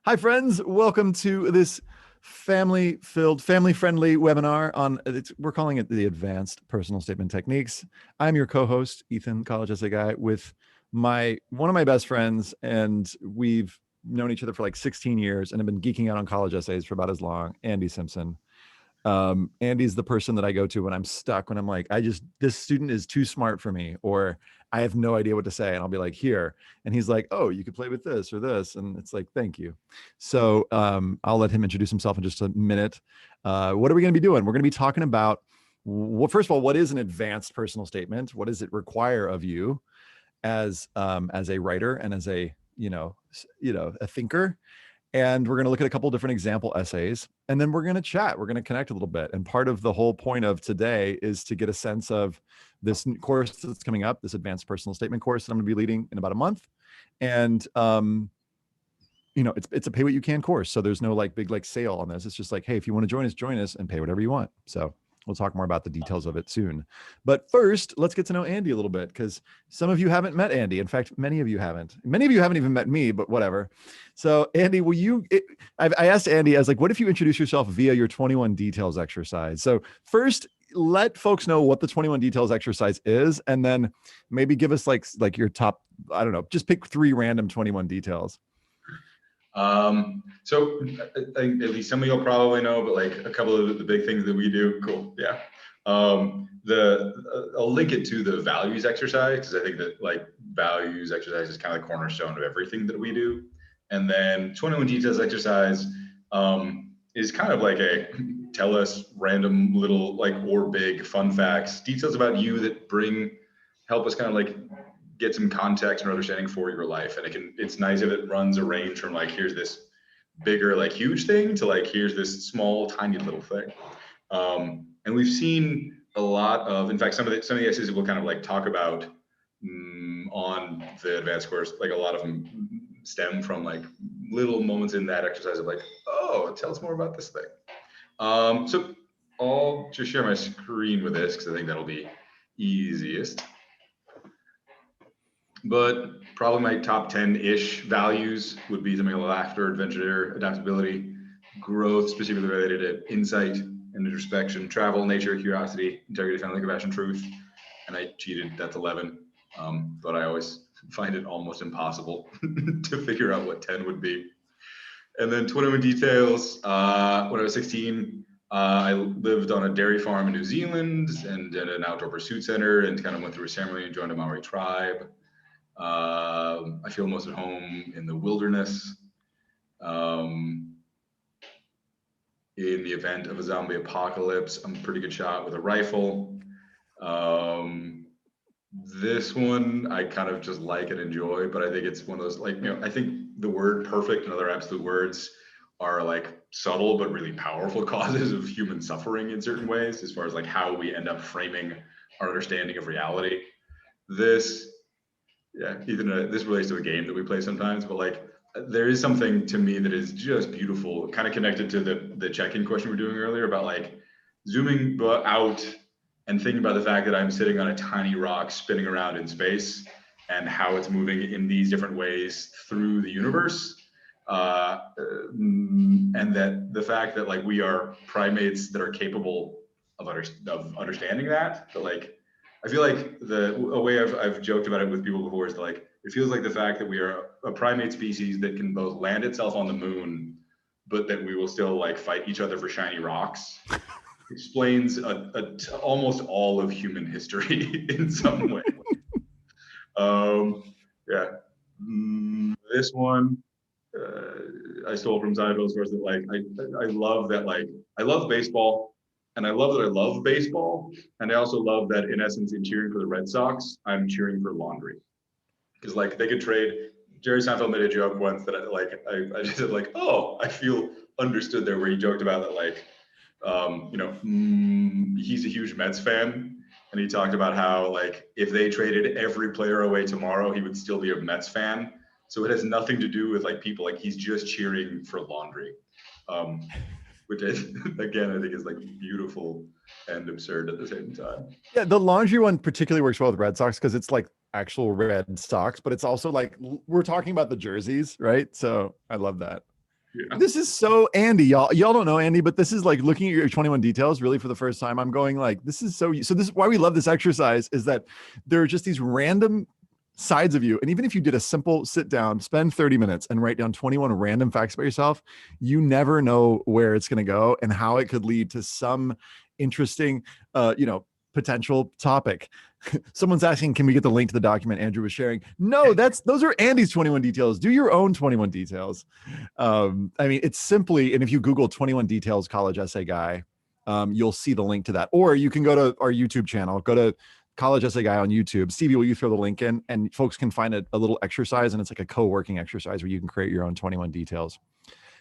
Hi, friends. Welcome to this family-friendly webinar on, we're calling it the Advanced Personal Statement Techniques. I'm your co-host, Ethan, college essay guy, with one of my best friends, and we've known each other for like 16 years and have been geeking out on college essays for about as long, Andy Simpson. Andy's the person that I go to when I'm stuck, when I'm like, this student is too smart for me, or I have no idea what to say. And I'll be like, here. And he's like, oh, you could play with this or this. And it's like, thank you. So I'll let him introduce himself in just a minute. What are we going to be doing? We're going to be talking about, first of all, what is an advanced personal statement? What does it require of you as a writer and as a thinker? And we're going to look at a couple of different example essays, and then we're going to chat. We're going to connect a little bit. And part of the whole point of today is to get a sense of this course that's coming up, this advanced personal statement course that I'm going to be leading in about a month. And, it's a pay what you can course. So there's no big sale on this. It's just like, hey, if you want to join us and pay whatever you want. So we'll talk more about the details of it soon. But first, let's get to know Andy a little bit, because some of you haven't met Andy. In fact, many of you haven't. Many of you haven't even met me, but whatever. So Andy, I asked Andy, I was like, what if you introduce yourself via your 21 details exercise? So first, let folks know what the 21 details exercise is, and then maybe give us like your top, I don't know, just pick 3 random 21 details. So I think at least some of you'll probably know, but like a couple of the big things that we do. Cool. Yeah. I'll link it to the values exercise, because I think that values exercise is kind of the cornerstone of everything that we do. And then 21 details exercise is kind of like a tell us random little or big fun facts, details about you that help us kind of get some context and understanding for your life. And it's nice if it runs a range from here's this bigger huge thing to here's this small tiny little thing. And we've seen a lot of, in fact, some of the essays that we'll kind of talk about on the advanced course, a lot of them stem from little moments in that exercise of oh, tell us more about this thing. So I'll just share my screen with this, because I think that'll be easiest. But probably my top 10-ish values would be something like laughter, adventure, adaptability, growth, specifically related to insight and introspection, travel, nature, curiosity, integrity, family, compassion, truth. And I cheated, that's 11. But I always find it almost impossible to figure out what 10 would be. And then 21 details. When I was 16, I lived on a dairy farm in New Zealand and at an outdoor pursuit center, and kind of went through a ceremony and joined a Maori tribe. I feel most at home in the wilderness. In the event of a zombie apocalypse, I'm a pretty good shot with a rifle. This one I kind of just like and enjoy, but I think it's one of those I think the word perfect and other absolute words are subtle but really powerful causes of human suffering in certain ways, as far as how we end up framing our understanding of reality. This relates to a game that we play sometimes, but there is something to me that is just beautiful, kind of connected to the check-in question we were doing earlier about zooming out and thinking about the fact that I'm sitting on a tiny rock spinning around in space, and how it's moving in these different ways through the universe. And that the fact that we are primates that are capable of understanding that, but I feel a way I've joked about it with people before is it feels like the fact that we are a primate species that can both land itself on the moon, but that we will still fight each other for shiny rocks, explains almost all of human history in some way. This one I stole from Seinfeld's course, that I love that I love baseball. And I love that I love baseball. And I also love that, in essence, in cheering for the Red Sox, I'm cheering for laundry. Because they could trade. Jerry Seinfeld made a joke once that I just said oh, I feel understood there, where he joked about that he's a huge Mets fan. And he talked about how if they traded every player away tomorrow, he would still be a Mets fan. So it has nothing to do with people. He's just cheering for laundry. Which again, I think is beautiful and absurd at the same time. Yeah, the laundry one particularly works well with Red Sox, because it's actual red socks, but it's also we're talking about the jerseys, right? So I love that. Yeah. This is so Andy, y'all. Y'all don't know Andy, but this is like looking at your 21 details really for the first time. I'm going like, this is so. So this is why we love this exercise, is that there are just these random sides of you. And even if you did a simple sit down, spend 30 minutes and write down 21 random facts about yourself, you never know where it's going to go and how it could lead to some interesting, potential topic. Someone's asking, can we get the link to the document Andrew was sharing? No, those are Andy's 21 details. Do your own 21 details. I mean, it's simply, and if you Google 21 details college essay guy, you'll see the link to that. Or you can go to our YouTube channel, go to College Essay Guy on YouTube. Stevie, will you throw the link in? And folks can find a little exercise, and it's like a co-working exercise where you can create your own 21 details.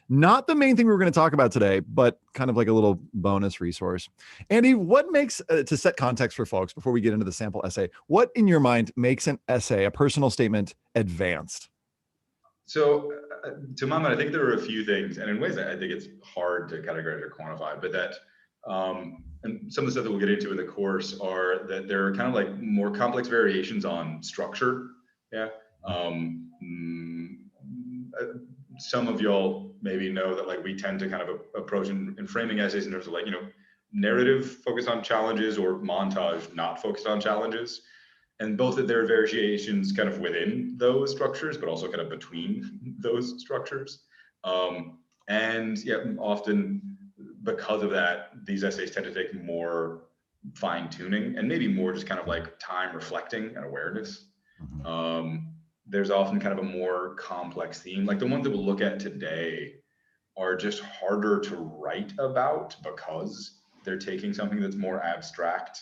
Not the main thing we were going to talk about today, but kind of like a little bonus resource. Andy, what makes, to set context for folks before we get into the sample essay, what in your mind makes an essay, a personal statement, advanced? So to my mind, I think there are a few things, and in ways that I think it's hard to categorize or quantify, but that, and some of the stuff that we'll get into in the course are that there are kind of like more complex variations on structure. Yeah. Some of y'all maybe know that like we tend to kind of approach in framing essays in terms of like, narrative focused on challenges or montage not focused on challenges. And both that there are variations kind of within those structures, but also kind of between those structures. And yeah, often because of that, these essays tend to take more fine tuning and maybe more just kind of like time reflecting and awareness. There's often kind of a more complex theme. Like the ones that we'll look at today are just harder to write about because they're taking something that's more abstract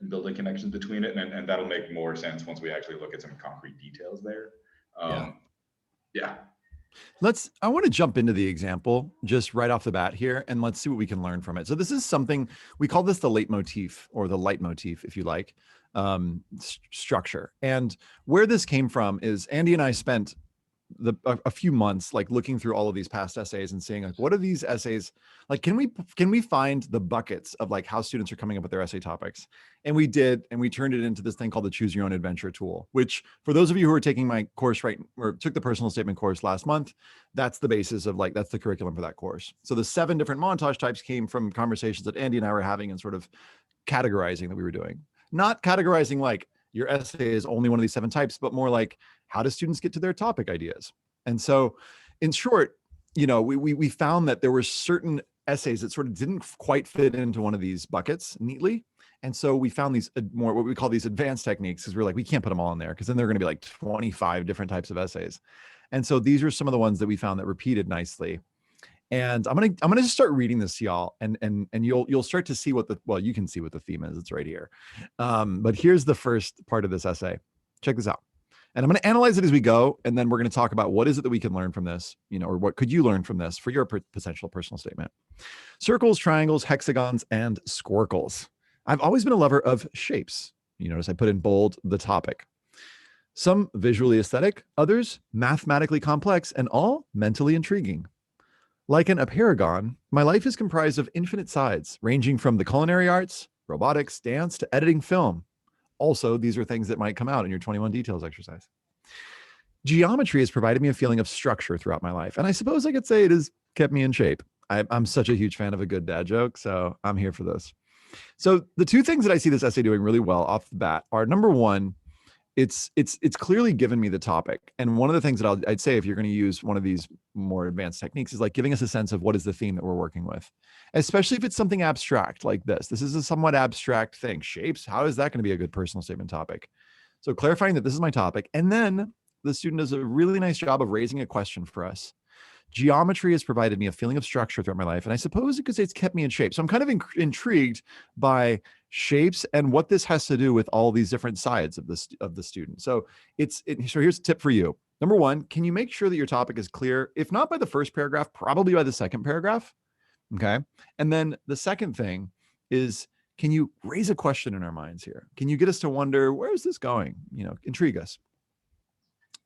and building connections between it. And that'll make more sense once we actually look at some concrete details there. Yeah. I want to jump into the example just right off the bat here, and let's see what we can learn from it. So this is something, we call this the Light Motif, or the Light Motif, if you like, structure. And where this came from is Andy and I spent a few months like looking through all of these past essays and seeing like, what are these essays like? Can we find the buckets of like how students are coming up with their essay topics? And we did, and we turned it into this thing called the Choose Your Own Adventure tool, which for those of you who are taking my course or took the personal statement course last month, that's the basis of like, that's the curriculum for that course. So the 7 different montage types came from conversations that Andy and I were having and sort of categorizing that we were doing. Not categorizing like your essay is only one of these 7 types, but more like, how do students get to their topic ideas? And so in short, we found that there were certain essays that sort of didn't quite fit into one of these buckets neatly. And so we found these more, what we call these advanced techniques, because we're like, we can't put them all in there because then they're going to be like 25 different types of essays. And so these are some of the ones that we found that repeated nicely. And I'm gonna just start reading this to y'all, and you'll start to see you can see what the theme is. It's right here. But here's the first part of this essay. Check this out. And I'm going to analyze it as we go, and then we're going to talk about what is it that we can learn from this, or what could you learn from this for your potential personal statement. Circles, triangles, hexagons, and squircles. I've always been a lover of shapes. You notice I put in bold the topic. Some visually aesthetic, others mathematically complex, and all mentally intriguing. Like an apeirogon, my life is comprised of infinite sides, ranging from the culinary arts, robotics, dance, to editing film. Also, these are things that might come out in your 21 details exercise. Geometry has provided me a feeling of structure throughout my life, and I suppose I could say it has kept me in shape. I'm such a huge fan of a good dad joke, so I'm here for this. So the 2 things that I see this essay doing really well off the bat are, number one, it's clearly given me the topic. And one of the things that I'd say if you're going to use one of these more advanced techniques is like giving us a sense of what is the theme that we're working with, especially if it's something abstract like this. This is a somewhat abstract thing. Shapes, how is that going to be a good personal statement topic? So clarifying that this is my topic. And then the student does a really nice job of raising a question for us. Geometry has provided me a feeling of structure throughout my life, and I suppose you could say it's kept me in shape. So I'm kind of intrigued by shapes and what this has to do with all these different sides of the student. So so here's a tip for you. Number one, can you make sure that your topic is clear? If not by the first paragraph, probably by the second paragraph. Okay. And then the second thing is, can you raise a question in our minds here? Can you get us to wonder, where is this going? Intrigue us.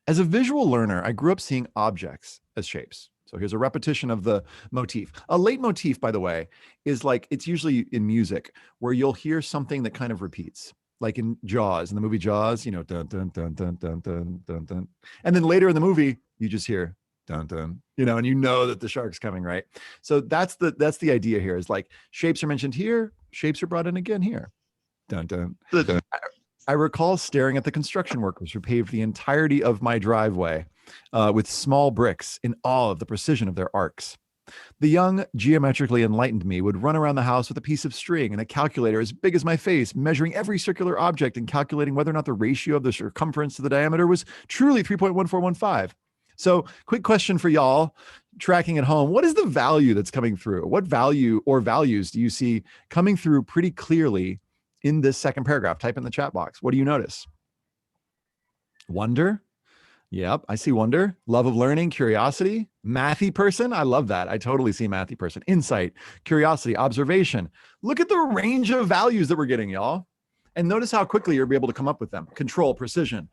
As a visual learner, I grew up seeing objects as shapes. So here's a repetition of the motif. A leitmotif, by the way, is like, it's usually in music where you'll hear something that kind of repeats, like in Jaws, in the movie Jaws, dun, dun, dun, dun, dun, dun, dun, dun. And then later in the movie, you just hear Dun, dun. You know, and you know that the shark's coming, right? So that's the idea here, is like shapes are mentioned here, shapes are brought in again here. Dun, dun. I recall staring at the construction workers who paved the entirety of my driveway with small bricks in awe of the precision of their arcs. The young, geometrically enlightened me would run around the house with a piece of string and a calculator as big as my face, measuring every circular object and calculating whether or not the ratio of the circumference to the diameter was truly 3.1415. So, quick question for y'all tracking at home. What is the value that's coming through? What value or values do you see coming through pretty clearly in this second paragraph? Type in the chat box. What do you notice? Wonder. Yep, I see wonder, love of learning, curiosity, mathy person. I love that. I totally see mathy person. Insight, curiosity, observation. Look at the range of values that we're getting, y'all. And notice how quickly you'll be able to come up with them. Control, precision.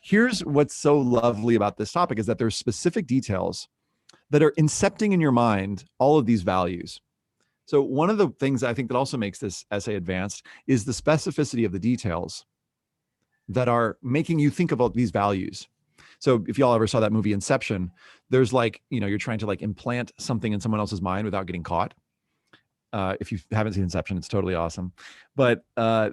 Here's what's so lovely about this topic is that there's specific details that are incepting in your mind all of these values. So one of the things I think that also makes this essay advanced is the specificity of the details that are making you think about these values. So if y'all ever saw that movie Inception, there's like, you know, you're trying to like implant something in someone else's mind without getting caught. If you haven't seen Inception, it's totally awesome. But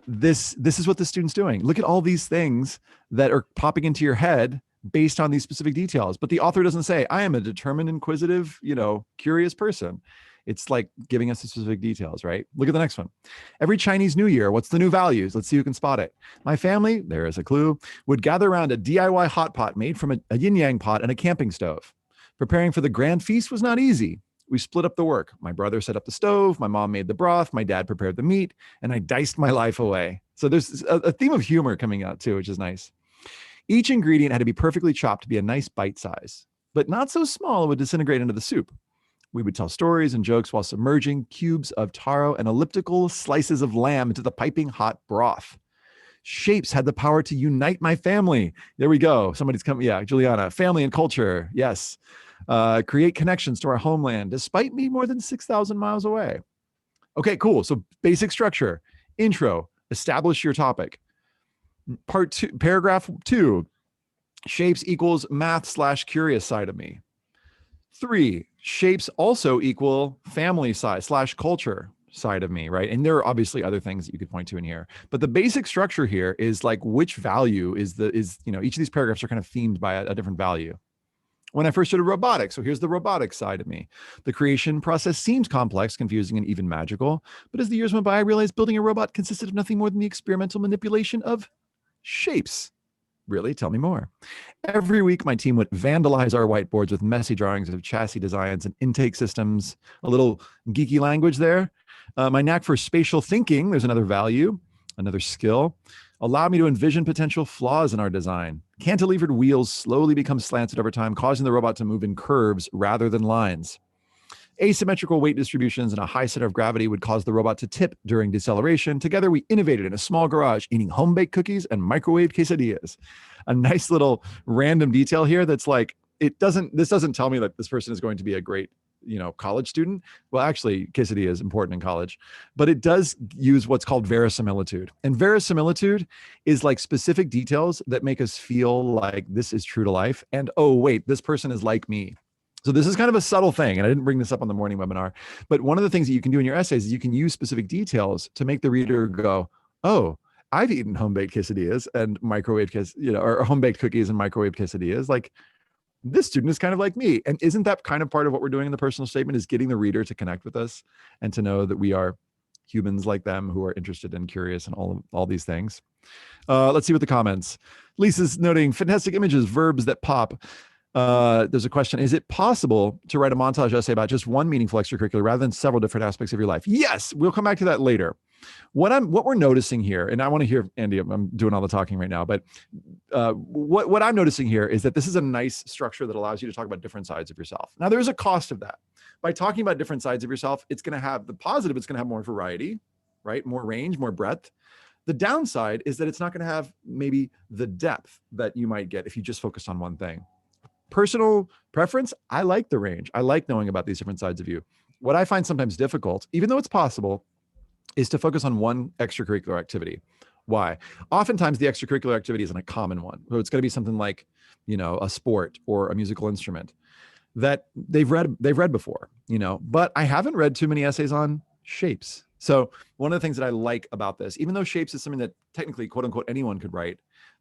this is what the student's doing. Look at all these things that are popping into your head based on these specific details. But the author doesn't say, I am a determined, inquisitive, you know, curious person. It's like giving us the specific details, right? Look at the next one. Every Chinese New Year, what's the new values? Let's see who can spot it. My family, there is a clue, would gather around a DIY hot pot made from a yin-yang pot and a camping stove. Preparing for the grand feast was not easy. We split up the work. My brother set up the stove, my mom made the broth, my dad prepared the meat, and I diced my life away. So there's a theme of humor coming out too, which is nice. Each ingredient had to be perfectly chopped to be a nice bite size, but not so small it would disintegrate into the soup. We would tell stories and jokes while submerging cubes of taro and elliptical slices of lamb into the piping hot broth. Shapes had the power to unite my family. There we go. Somebody's coming. Yeah, Juliana. Family and culture. Yes. Create connections to our homeland, despite me more than 6,000 miles away. Okay, cool. So basic structure. Intro. Establish your topic. Part two, paragraph 2. Shapes equals math/curious side of me. 3, shapes also equal family side / culture side of me, right? And there are obviously other things that you could point to in here, but the basic structure here is like which value is you know, each of these paragraphs are kind of themed by a different value. When I first started robotics, so here's the robotics side of me. The creation process seems complex, confusing, and even magical, but as the years went by, I realized building a robot consisted of nothing more than the experimental manipulation of shapes. Really? Tell me more. Every week, my team would vandalize our whiteboards with messy drawings of chassis designs and intake systems, a little geeky language there. My knack for spatial thinking, there's another value, another skill, allowed me to envision potential flaws in our design. Cantilevered wheels slowly become slanted over time, causing the robot to move in curves rather than lines. Asymmetrical weight distributions and a high center of gravity would cause the robot to tip during deceleration. Together, we innovated in a small garage, eating home-baked cookies and microwave quesadillas. A nice little random detail here that's like, this doesn't tell me that this person is going to be a great, you know, college student. Well, actually, quesadilla is important in college, but it does use what's called verisimilitude. And verisimilitude is like specific details that make us feel like this is true to life. And, oh, wait, this person is like me. So this is kind of a subtle thing, and I didn't bring this up on the morning webinar, but one of the things that you can do in your essays is you can use specific details to make the reader go, oh, I've eaten home-baked quesadillas and microwave, or home-baked cookies and microwave quesadillas. Like, this student is kind of like me. And isn't that kind of part of what we're doing in the personal statement, is getting the reader to connect with us and to know that we are humans like them who are interested and curious and all these things. Let's see what the comments. Lisa's noting fantastic images, verbs that pop. There's a question. Is it possible to write a montage essay about just one meaningful extracurricular rather than several different aspects of your life? Yes, we'll come back to that later. What we're noticing here, and I want to hear Andy, I'm doing all the talking right now, but what I'm noticing here is that this is a nice structure that allows you to talk about different sides of yourself. Now, there's a cost of that. By talking about different sides of yourself, it's going to have the positive, it's going to have more variety, right? More range, more breadth. The downside is that it's not going to have maybe the depth that you might get if you just focus on one thing. Personal preference, I like the range. I like knowing about these different sides of you. What I find sometimes difficult, even though it's possible, is to focus on one extracurricular activity. Why? Oftentimes the extracurricular activity isn't a common one. So it's going to be something like, you know, a sport or a musical instrument. that they've read before, but I haven't read too many essays on shapes. So one of the things that I like about this, even though shapes is something that technically, quote unquote, anyone could write,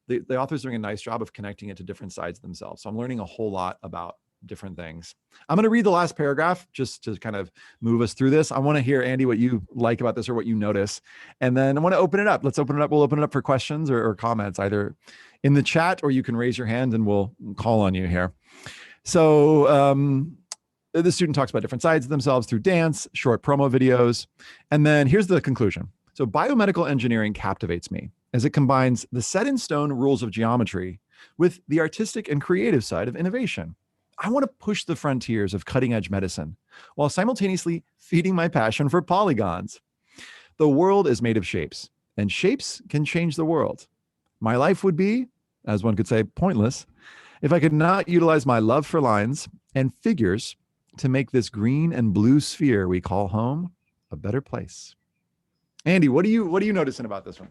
the author's doing a nice job of connecting it to different sides of themselves. So I'm learning a whole lot about different things. I'm going to read the last paragraph just to kind of move us through this. I want to hear, Andy, what you like about this or what you notice. And then I want to open it up. Let's open it up. We'll open it up for questions or comments, either in the chat or you can raise your hand and we'll call on you here. So the student talks about different sides of themselves through dance, short promo videos. And then here's the conclusion. So biomedical engineering captivates me as it combines the set in stone rules of geometry with the artistic and creative side of innovation. I want to push the frontiers of cutting edge medicine while simultaneously feeding my passion for polygons. The world is made of shapes, and shapes can change the world. My life would be, as one could say, pointless if I could not utilize my love for lines and figures to make this green and blue sphere we call home a better place. Andy, what are you noticing about this one?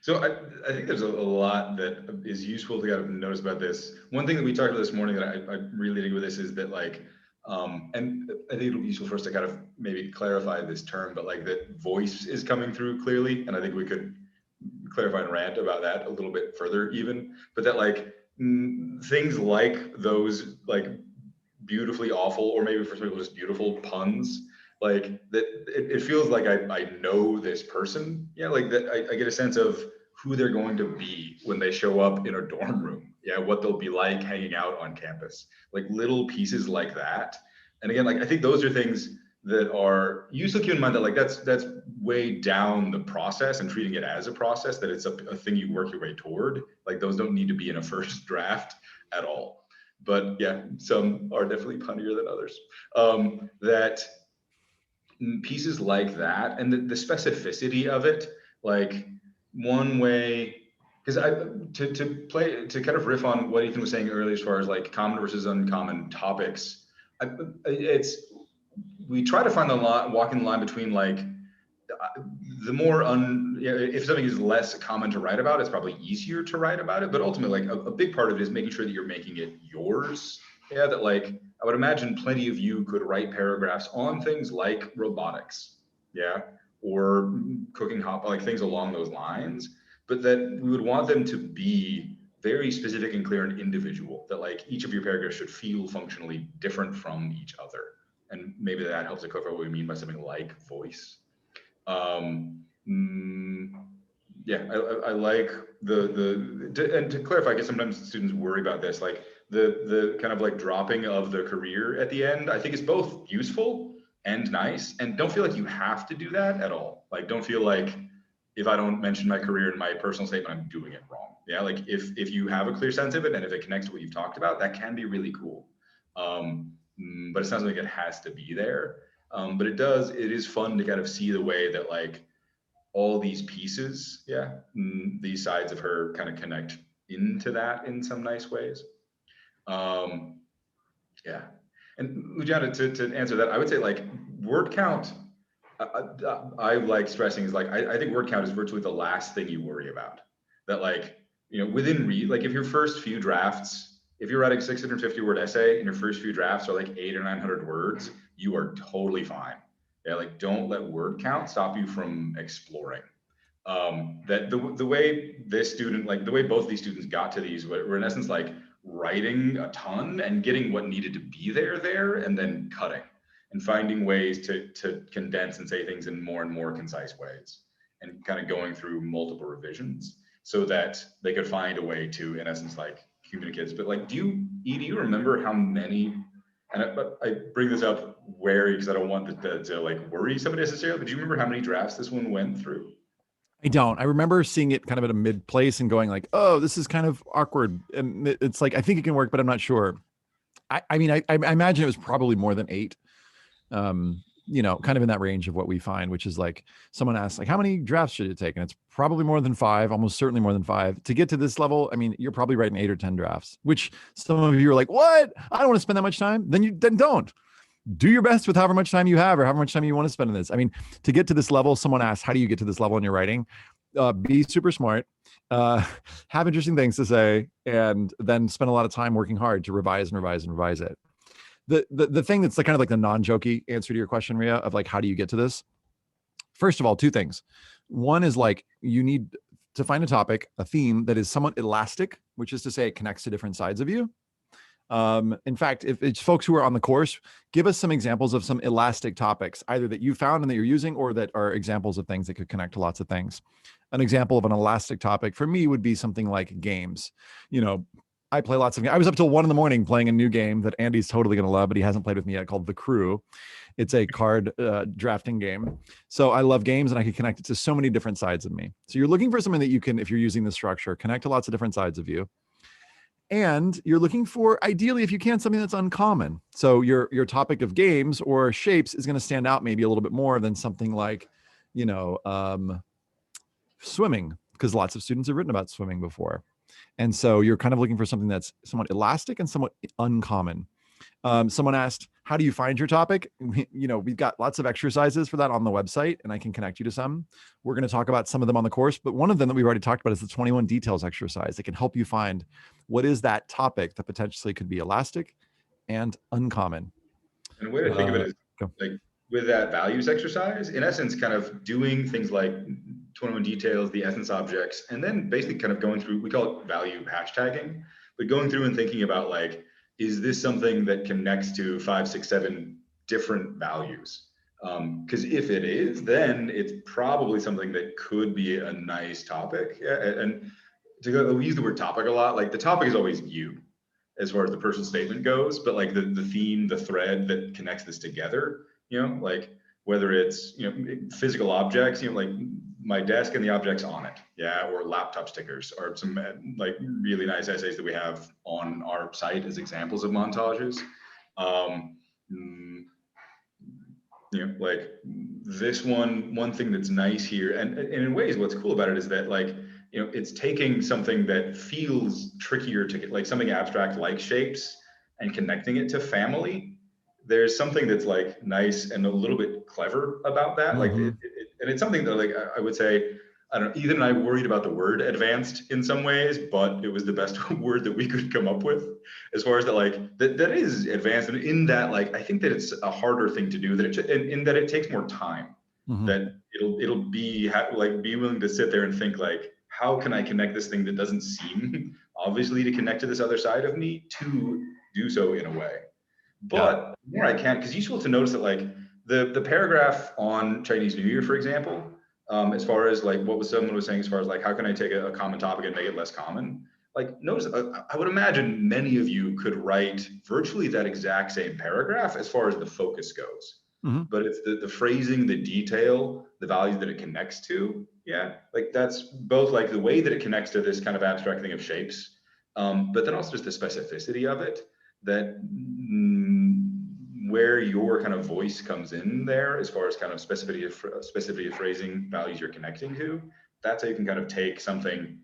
So I think there's a lot that is useful to kind of notice about this. One thing that we talked about this morning that I really think with this is that and I think it'll be useful for us to kind of maybe clarify this term, but that voice is coming through clearly. And I think we could clarify and rant about that a little bit further even, but that things like those beautifully awful, or maybe for some people just beautiful puns, that it feels like I know this person. Yeah, that I get a sense of who they're going to be when they show up in a dorm room. Yeah, what they'll be like hanging out on campus. Little pieces like that. And again, I think those are things that are useful to keep in mind that that's way down the process, and treating it as a process, that it's a thing you work your way toward. Those don't need to be in a first draft at all. But yeah, some are definitely punnier than others. That pieces like that, and the specificity of it, one way, because to kind of riff on what Ethan was saying earlier as far as common versus uncommon topics, we try to find the line, walking the line between the more if something is less common to write about, it's probably easier to write about it. But ultimately, a big part of it is making sure that you're making it yours. Yeah, that I would imagine plenty of you could write paragraphs on things like robotics, yeah, or cooking hot, things along those lines. But that we would want them to be very specific and clear and individual. That each of your paragraphs should feel functionally different from each other. And maybe that helps to clarify what we mean by something like voice. Yeah, I like and to clarify, because sometimes students worry about this, the kind of dropping of the career at the end, I think is both useful and nice. And don't feel like you have to do that at all. Don't feel like if I don't mention my career in my personal statement, I'm doing it wrong. Yeah, if you have a clear sense of it and if it connects to what you've talked about, that can be really cool. But it's not something that has to be there. But it is fun to kind of see the way that all these pieces, yeah, these sides of her kind of connect into that in some nice ways. Yeah. And Luciana, to answer that, I would say word count, I like stressing is I think word count is virtually the last thing you worry about. That within if your first few drafts, if you're writing 650 word essay and your first few drafts are 800 or 900 words, you are totally fine. Yeah, don't let word count stop you from exploring. That the way this student, the way both these students got to these were in essence writing a ton and getting what needed to be there, and then cutting and finding ways to condense and say things in more and more concise ways, and kind of going through multiple revisions so that they could find a way to, in essence, communicate. But do you remember how many? And I bring this up wary because I don't want to worry somebody necessarily. But do you remember how many drafts this one went through? I don't. I remember seeing it kind of at a mid place and going oh, this is kind of awkward. And it's I think it can work, but I'm not sure. I mean, I imagine it was probably more than 8. Kind of in that range of what we find, which is someone asks how many drafts should it take? And it's probably more than 5, almost certainly more than 5. To get to this level, I mean, you're probably writing 8 or 10 drafts, which some of you are what? I don't want to spend that much time. Then don't. Do your best with however much time you have or however much time you want to spend on this. I mean, to get to this level, someone asked, how do you get to this level in your writing? Be super smart, have interesting things to say, and then spend a lot of time working hard to revise and revise and revise it. the thing that's kind of like the non-jokey answer to your question, Ria, of like, how do you get to this? First of all, two things. One is like, you need to find a topic, a theme that is somewhat elastic, which is to say it connects to different sides of you. In fact, if it's folks who are on the course, give us some examples of some elastic topics, either that you found and that you're using, or that are examples of things that could connect to lots of things. An example of an elastic topic for me would be something like games. You know, I play lots of games. I was up till 1 a.m. playing a new game that Andy's totally going to love, but he hasn't played with me yet, called The Crew. It's a card drafting game. So I love games, and I can connect it to so many different sides of me. So you're looking for something that you can, if you're using the structure, connect to lots of different sides of you. And you're looking for, ideally, if you can, something that's uncommon. So your topic of games or shapes is going to stand out maybe a little bit more than something like, you know, swimming, because lots of students have written about swimming before. And so you're kind of looking for something that's somewhat elastic and somewhat uncommon. Someone asked, how do you find your topic? You know, we've got lots of exercises for that on the website, and I can connect you to some. We're going to talk about some of them on the course, but one of them that we've already talked about is the 21 details exercise that can help you find what is that topic that potentially could be elastic and uncommon. And the way to think of it is like with that values exercise, in essence, kind of doing things like 21 details, the essence objects, and then basically kind of going through, we call it value hashtagging, but going through and thinking about like, is this something that connects to 5, 6, 7 different values? Because if it is, then it's probably something that could be a nice topic. Yeah, and we use the word topic a lot. Like the topic is always you, as far as the personal statement goes, but like the theme, the thread that connects this together, you know, like whether it's, you know, physical objects, you know, like my desk and the objects on it, yeah, or laptop stickers, or some like really nice essays that we have on our site as examples of montages. You know, like this one thing that's nice here, and in ways, what's cool about it is that like, you know, it's taking something that feels trickier to get, like something abstract like shapes, and connecting it to family. There's something that's like nice and a little bit clever about that. Like, and it's something that like I would say, I don't know, Ethan and I worried about the word advanced in some ways, but it was the best word that we could come up with as far as that, like that is advanced. And in that, like, I think that it's a harder thing to do, that in that it takes more time, that it'll be like, be willing to sit there and think like, how can I connect this thing that doesn't seem obviously to connect to this other side of me, to do so in a way. But the more I can, because it's useful to notice that like the paragraph on Chinese New Year, for example, as far as like what someone was saying, as far as like, how can I take a common topic and make it less common? Like, notice, I would imagine many of you could write virtually that exact same paragraph as far as the focus goes. But it's the phrasing, the detail, the value that it connects to. Yeah, like that's both like the way that it connects to this kind of abstract thing of shapes, but then also just the specificity of it, that where your kind of voice comes in there, as far as kind of specificity of phrasing, values you're connecting to. That's how you can kind of take something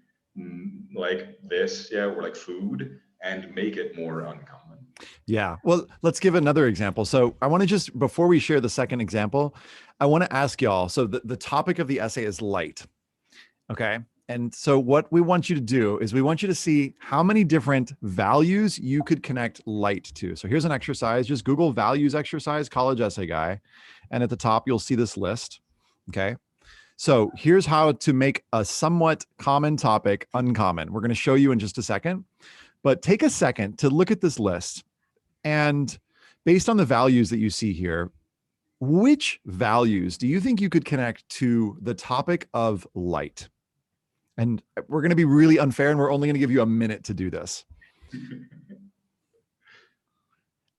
like this, yeah, or like food, and make it more uncommon. Yeah. Well, let's give another example. So I want to just, before we share the second example, I want to ask y'all. So the topic of the essay is light. Okay. And so what we want you to do is we want you to see how many different values you could connect light to. So here's an exercise. Just Google values exercise, college essay guy. And at the top, you'll see this list. Okay. So here's how to make a somewhat common topic uncommon. We're going to show you in just a second, but take a second to look at this list. And based on the values that you see here, which values do you think you could connect to the topic of light? And we're going to be really unfair, and we're only going to give you a minute to do this.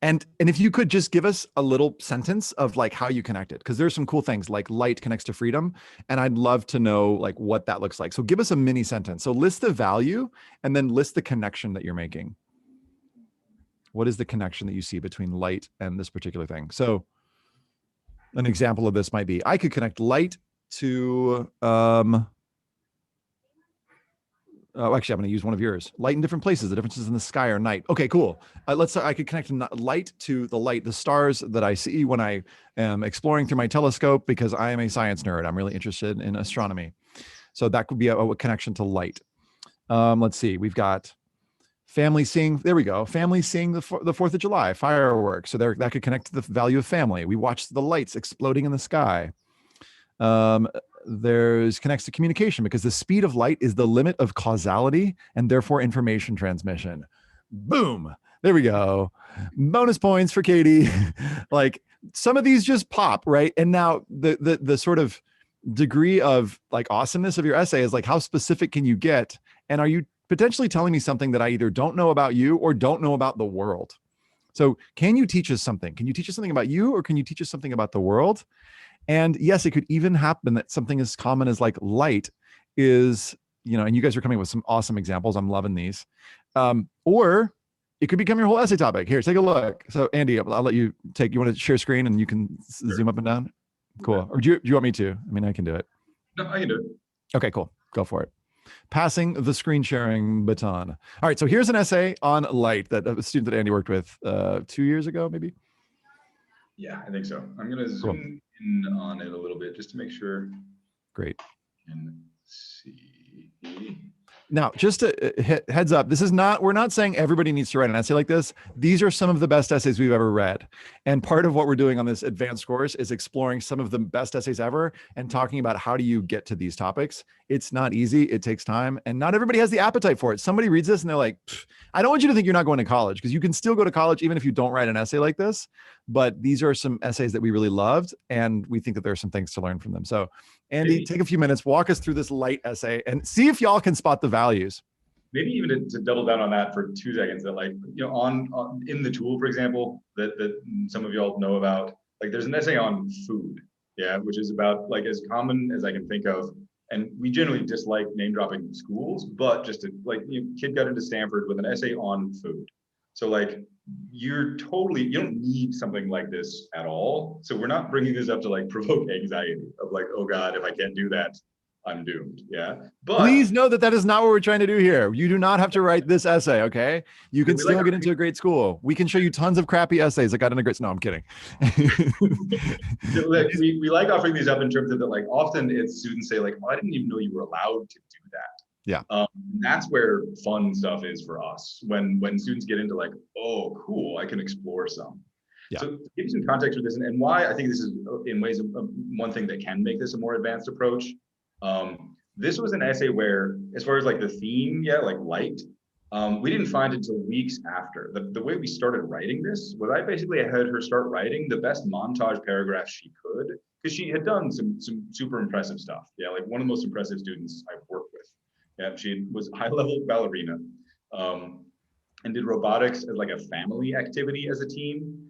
And if you could just give us a little sentence of like how you connect it, because there's some cool things like light connects to freedom, and I'd love to know like what that looks like. So give us a mini sentence. So list the value and then list the connection that you're making. What is the connection that you see between light and this particular thing? So an example of this might be, I could connect light to, oh, actually, I'm going to use one of yours. Light in different places, the differences in the sky or night. Okay, cool. I could connect light to the stars that I see when I am exploring through my telescope, because I am a science nerd. I'm really interested in astronomy. So that could be a connection to light. Let's see. We've got family seeing, there we go, family seeing the 4th of July fireworks. So there, that could connect to the value of family. We watched the lights exploding in the sky. There's connects to communication because the speed of light is the limit of causality and therefore information transmission. Boom. There we go. Bonus points for Katie. Like some of these just pop, right? And now the sort of degree of like awesomeness of your essay is like, how specific can you get? And are you potentially telling me something that I either don't know about you or don't know about the world? So can you teach us something? Can you teach us something about you, or can you teach us something about the world? And yes, it could even happen that something as common as like light is, you know, and you guys are coming with some awesome examples. I'm loving these. Or it could become your whole essay topic. Here, take a look. So Andy, I'll let you take, you want to share screen and you can zoom up and down? Cool. Or do you want me to? I mean, I can do it. No, I can do it. Okay, cool. Go for it. Passing the screen sharing baton. All right, so here's an essay on light that a student that Andy worked with 2 years ago, maybe? Yeah, I think so. I'm gonna zoom in on it a little bit just to make sure. Great. And see. Now, just a heads up, this is not, we're not saying everybody needs to write an essay like this. These are some of the best essays we've ever read. And part of what we're doing on this advanced course is exploring some of the best essays ever and talking about how do you get to these topics. It's not easy, it takes time, and not everybody has the appetite for it. Somebody reads this and they're like, I don't want you to think you're not going to college, because you can still go to college even if you don't write an essay like this. But these are some essays that we really loved, and we think that there are some things to learn from them. So Andy, take a few minutes, walk us through this light essay and see if y'all can spot the values. Maybe even to double down on that for 2 seconds, that like, you know, on in the tool, for example, that some of y'all know about, like there's an essay on food, yeah, which is about like as common as I can think of. And we generally dislike name dropping schools, but just to, like, you know, kid got into Stanford with an essay on food. So like, you don't need something like this at all. So we're not bringing this up to like provoke anxiety of like, oh God, if I can't do that, I'm doomed. Yeah. But please know that that is not what we're trying to do here. You do not have to write this essay. Okay. You can still get into a great school. We can show you tons of crappy essays that got into great. No, I'm kidding. we like offering these up in terms of that, like often it's students say like, oh, I didn't even know you were allowed to do that. Yeah. That's where fun stuff is for us. When students get into like, oh, cool, I can explore some. Yeah. So to give you some context for this, and why I think this is in ways one thing that can make this a more advanced approach. This was an essay where, as far as like the theme, yeah, like light, we didn't find it until weeks after. The way we started writing this was I basically had her start writing the best montage paragraph she could, because she had done some super impressive stuff. Yeah, like one of the most impressive students I've worked with. Yeah, she was a high-level ballerina, and did robotics as like a family activity as a team,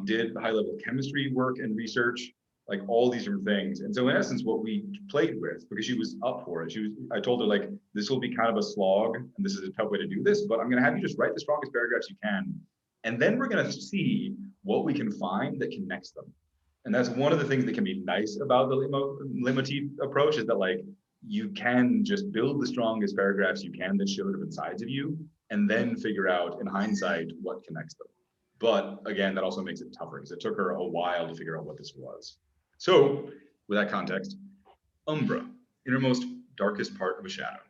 did high-level chemistry work and research, like all these different things. And so in essence, what we played with, because she was up for it, I told her like, this will be kind of a slog and this is a tough way to do this, but I'm gonna have you just write the strongest paragraphs you can. And then we're gonna see what we can find that connects them. And that's one of the things that can be nice about the Light Motif approach, is that like, you can just build the strongest paragraphs you can that show different sides of you, and then figure out in hindsight what connects them. But again, that also makes it tougher because it took her a while to figure out what this was. So with that context, umbra, innermost darkest part of a shadow.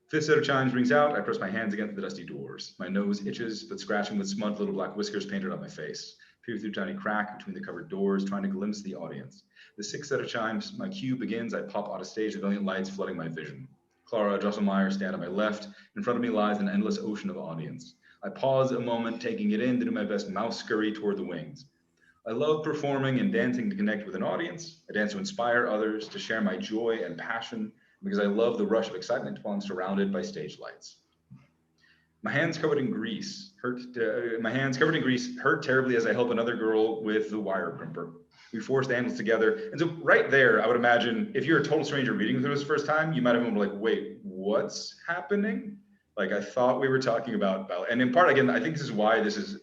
Fifth set of chimes rings out. I press my hands against the dusty doors. My nose itches, but scratching with smudged little black whiskers painted on my face. Peer through a tiny crack between the covered doors, trying to glimpse the audience. The sixth set of chimes, my cue begins. I pop out of stage, a million lights flooding my vision. Clara Drosselmeyer stand on my left. In front of me lies an endless ocean of audience. I pause a moment, taking it in, to do my best mouse scurry toward the wings. I love performing and dancing to connect with an audience. I dance to inspire others, to share my joy and passion, because I love the rush of excitement while I'm surrounded by stage lights. My hands covered in grease hurt terribly as I help another girl with the wire crimper. We forced the handles together. And so right there, I would imagine if you're a total stranger reading through this the first time, you might have been like, wait, what's happening? Like, I thought we were talking about ballet. And in part, again, I think this is why this is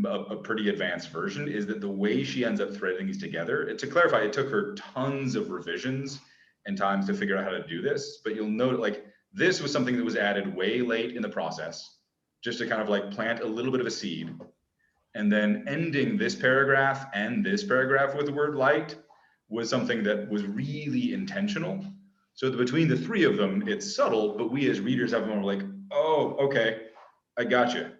a pretty advanced version, is that the way she ends up threading these together, to clarify, it took her tons of revisions and times to figure out how to do this, but you'll note like this was something that was added way late in the process, just to kind of like plant a little bit of a seed. And then ending this paragraph and this paragraph with the word light was something that was really intentional. So that between the three of them, it's subtle, but we as readers have more like, oh, okay, I got you.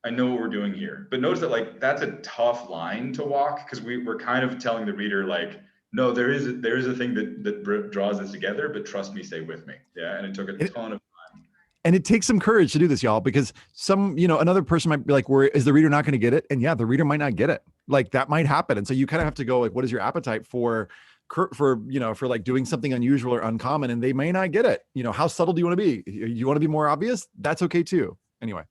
I know what we're doing here. But notice that like that's a tough line to walk, because we're kind of telling the reader like, no, there is a thing that draws this together, but trust me, stay with me. Yeah, and it took a ton of. And it takes some courage to do this, y'all, because another person might be like, where is the reader not going to get it? And yeah, the reader might not get it. Like that might happen. And so you kind of have to go like, what is your appetite for like doing something unusual or uncommon? And they may not get it. How subtle do you want to be? You want to be more obvious? That's okay too. Anyway.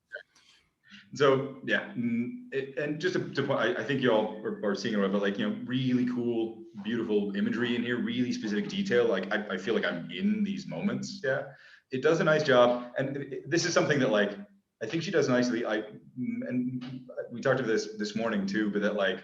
So yeah, and just to point, I think y'all are seeing it, but like, really cool, beautiful imagery in here, really specific detail. Like I feel like I'm in these moments. Yeah, it does a nice job. And this is something that like, I think she does nicely. And we talked about this morning too, but that like,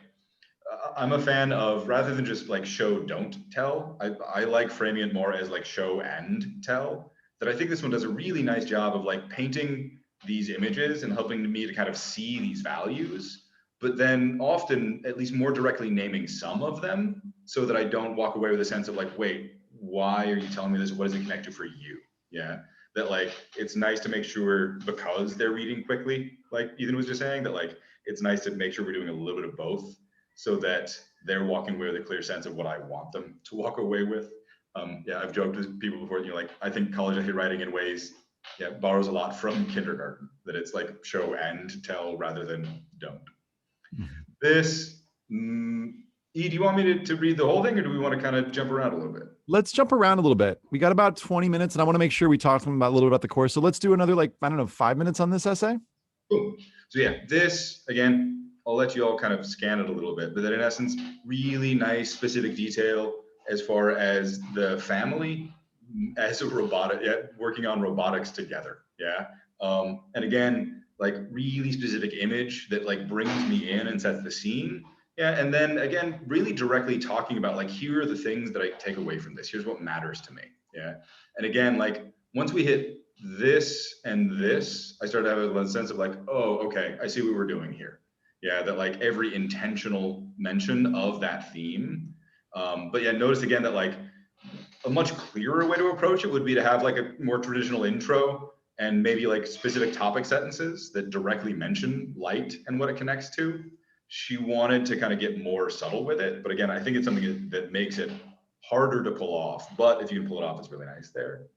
I'm a fan of, rather than just like show, don't tell, I like framing it more as like show and tell. That I think this one does a really nice job of like painting these images and helping me to kind of see these values, but then often at least more directly naming some of them, so that I don't walk away with a sense of like, wait, why are you telling me this? What does it connect to for you? Yeah, that like, it's nice to make sure, because they're reading quickly, like Ethan was just saying, that like, it's nice to make sure we're doing a little bit of both, so that they're walking away with a clear sense of what I want them to walk away with. Yeah, I've joked with people before, like, I think college essay writing in ways, borrows a lot from kindergarten, that it's like show and tell rather than don't. This, E, do you want me to read the whole thing, or do we want to kind of jump around a little bit? Let's jump around a little bit. We got about 20 minutes, and I want to make sure we talk to them about a little bit about the course. So let's do another, 5 minutes on this essay. Cool. So yeah, this, again, I'll let you all kind of scan it a little bit, but that in essence, really nice specific detail as far as the family as a robotic, working on robotics together. Yeah. And again, like really specific image that like brings me in and sets the scene. Yeah. And then again, really directly talking about like, here are the things that I take away from this. Here's what matters to me. Yeah. And again, like once we hit this and this, I started having a sense of like, oh, okay, I see what we're doing here. Yeah, that like every intentional mention of that theme. But yeah, notice again that like a much clearer way to approach it would be to have like a more traditional intro and maybe like specific topic sentences that directly mention light and what it connects to. She wanted to kind of get more subtle with it. But again, I think it's something that makes it harder to pull off. But if you can pull it off, it's really nice there.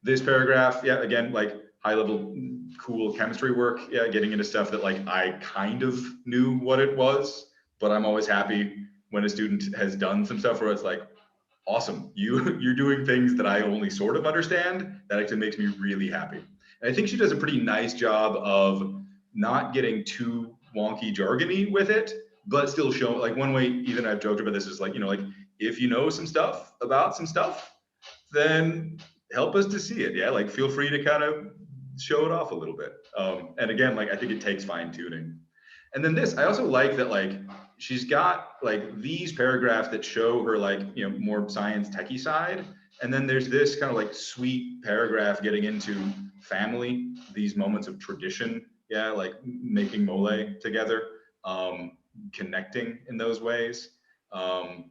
This paragraph, yeah, again, like high level, cool chemistry work. Yeah, getting into stuff that like I kind of knew what it was, but I'm always happy when a student has done some stuff where it's like, awesome, you're doing things that I only sort of understand. That actually makes me really happy. And I think she does a pretty nice job of not getting too wonky jargony with it, but still showing, like one way even I've joked about this is like, like if you know some stuff about some stuff, then help us to see it. Yeah, like feel free to kind of show it off a little bit. And again, like I think it takes fine tuning. And then this, I also like that like she's got like these paragraphs that show her like, more science techie side. And then there's this kind of like sweet paragraph getting into family, these moments of tradition. Yeah, like making mole together, connecting in those ways. And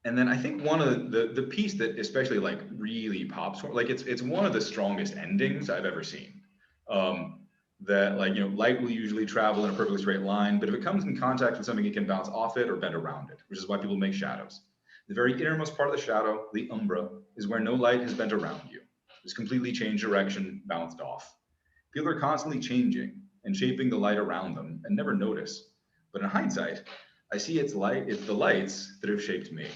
then I think one of the piece that especially like really pops, like it's one of the strongest endings I've ever seen. That like, light will usually travel in a perfectly straight line, but if it comes in contact with something, it can bounce off it or bend around it, which is why people make shadows. The very innermost part of the shadow, the umbra, is where no light has bent around you. It's completely changed direction, bounced off. People are constantly changing and shaping the light around them and never notice. But in hindsight, I see it's the lights that have shaped me.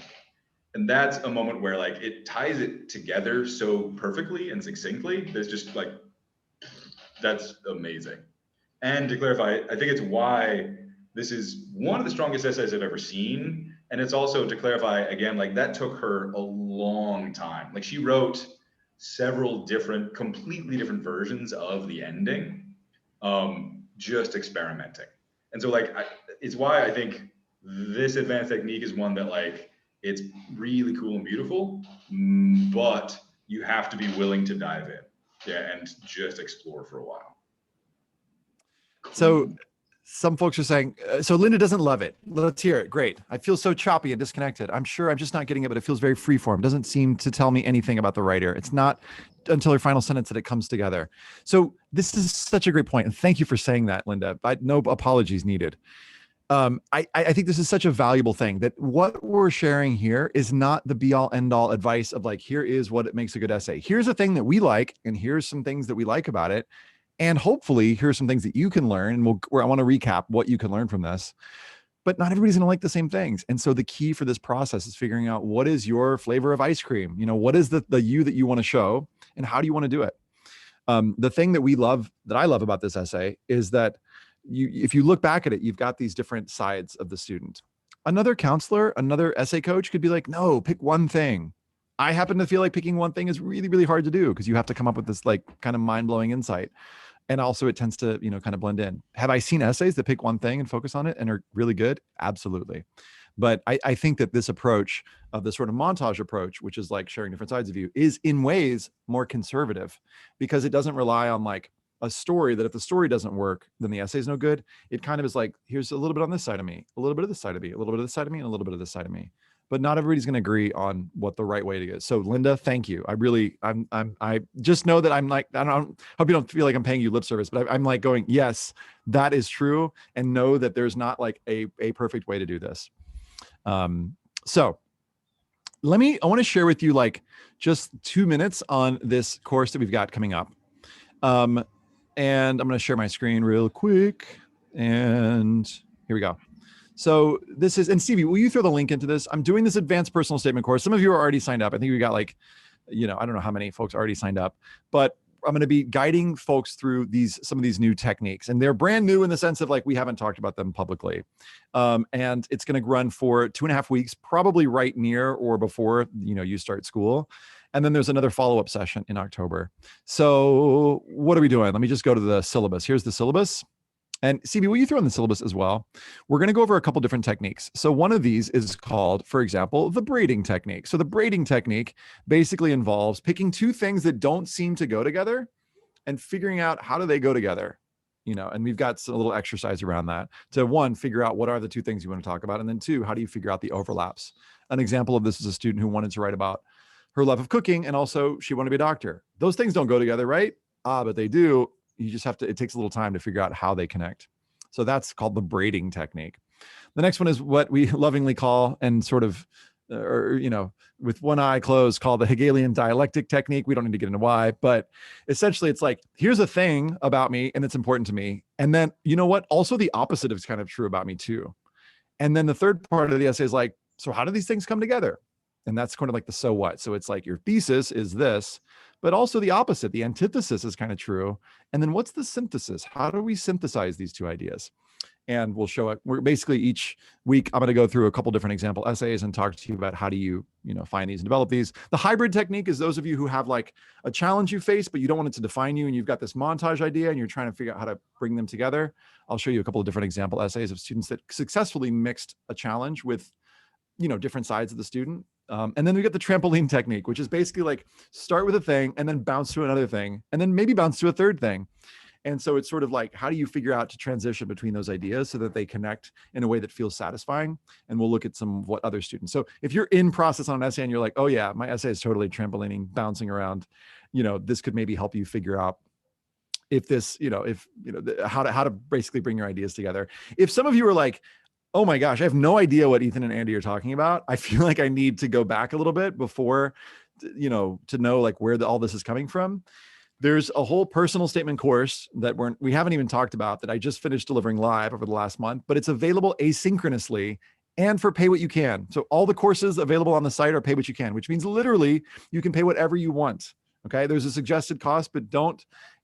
And that's a moment where like it ties it together so perfectly and succinctly. There's just like, that's amazing. And to clarify, I think it's why this is one of the strongest essays I've ever seen. And it's also, to clarify again, like that took her a long time. Like she wrote several different, completely different versions of the ending, just experimenting. And so like, it's why I think this advanced technique is one that like, it's really cool and beautiful, but you have to be willing to dive in. Yeah, and just explore for a while. Cool. Some folks are saying, so Linda doesn't love it. Let's hear it. Great. I feel so choppy and disconnected. I'm sure I'm just not getting it, but it feels very freeform. Doesn't seem to tell me anything about the writer. It's not until her final sentence that it comes together. So this is such a great point. And thank you for saying that, Linda. No apologies needed. I think this is such a valuable thing, that what we're sharing here is not the be all end all advice of like, here is what it makes a good essay. Here's a thing that we like, and here's some things that we like about it. And hopefully here's some things that you can learn. And I want to recap what you can learn from this, but not everybody's going to like the same things. And so the key for this process is figuring out what is your flavor of ice cream? What is the you that you want to show, and how do you want to do it? The thing that I love about this essay is that if you look back at it, you've got these different sides of the student. Another counselor, another essay coach could be like, no, pick one thing. I happen to feel like picking one thing is really, really hard to do, because you have to come up with this like kind of mind-blowing insight. And also it tends to, kind of blend in. Have I seen essays that pick one thing and focus on it and are really good? Absolutely. But I think that this approach of the sort of montage approach, which is like sharing different sides of you, is in ways more conservative, because it doesn't rely on like a story that if the story doesn't work, then the essay is no good. It kind of is like, here's a little bit on this side of me, a little bit of this side of me, a little bit of this side of me, and a little bit of this side of me. But not everybody's going to agree on what the right way to go. So Linda, thank you. I just know that I'm like, hope you don't feel like I'm paying you lip service, but I'm like going, yes, that is true. And know that there's not like a perfect way to do this. So I want to share with you like just 2 minutes on this course that we've got coming up. And I'm going to share my screen real quick, and here we go. So this is, and Stevie, will you throw the link into this? I'm doing this advanced personal statement course. Some of you are already signed up. I think we got like, I don't know how many folks already signed up, but I'm going to be guiding folks through some of these new techniques, and they're brand new in the sense of like, we haven't talked about them publicly. And it's going to run for 2.5 weeks, probably right near or before, you start school. And then there's another follow-up session in October. So what are we doing? Let me just go to the syllabus. Here's the syllabus. And CB, will you throw in the syllabus as well? We're going to go over a couple different techniques. So one of these is called, for example, the braiding technique. So the braiding technique basically involves picking two things that don't seem to go together and figuring out how do they go together. And we've got a little exercise around that to, one, figure out what are the two things you want to talk about. And then two, how do you figure out the overlaps? An example of this is a student who wanted to write about her love of cooking, and also she wanted to be a doctor. Those things don't go together, right? But they do. You just have to, it takes a little time to figure out how they connect. So that's called the braiding technique. The next one is what we lovingly call, and sort of, with one eye closed, called the Hegelian dialectic technique. We don't need to get into why, but essentially it's like, here's a thing about me and it's important to me. And then, you know what? Also the opposite is kind of true about me too. And then the third part of the essay is like, so how do these things come together? And that's kind of like the so what. So it's like your thesis is this, but also the opposite, the antithesis is kind of true. And then what's the synthesis? How do we synthesize these two ideas? And we'll show it. We're basically each week, I'm going to go through a couple different example essays and talk to you about how do you, find these and develop these. The hybrid technique is those of you who have like a challenge you face, but you don't want it to define you. And you've got this montage idea and you're trying to figure out how to bring them together. I'll show you a couple of different example essays of students that successfully mixed a challenge with, different sides of the student. And then we get the trampoline technique, which is basically like start with a thing and then bounce to another thing and then maybe bounce to a third thing. And so it's sort of like, how do you figure out to transition between those ideas so that they connect in a way that feels satisfying? And we'll look at some of what other students. So if you're in process on an essay and you're like, oh yeah, my essay is totally trampolining, bouncing around, this could maybe help you figure out if this, how to basically bring your ideas together. If some of you are like, oh my gosh, I have no idea what Ethan and Andy are talking about, I feel like I need to go back a little bit before, to know like where all this is coming from. There's a whole personal statement course that we haven't even talked about that I just finished delivering live over the last month, but it's available asynchronously and for pay what you can. So all the courses available on the site are pay what you can, which means literally you can pay whatever you want. Okay. There's a suggested cost, but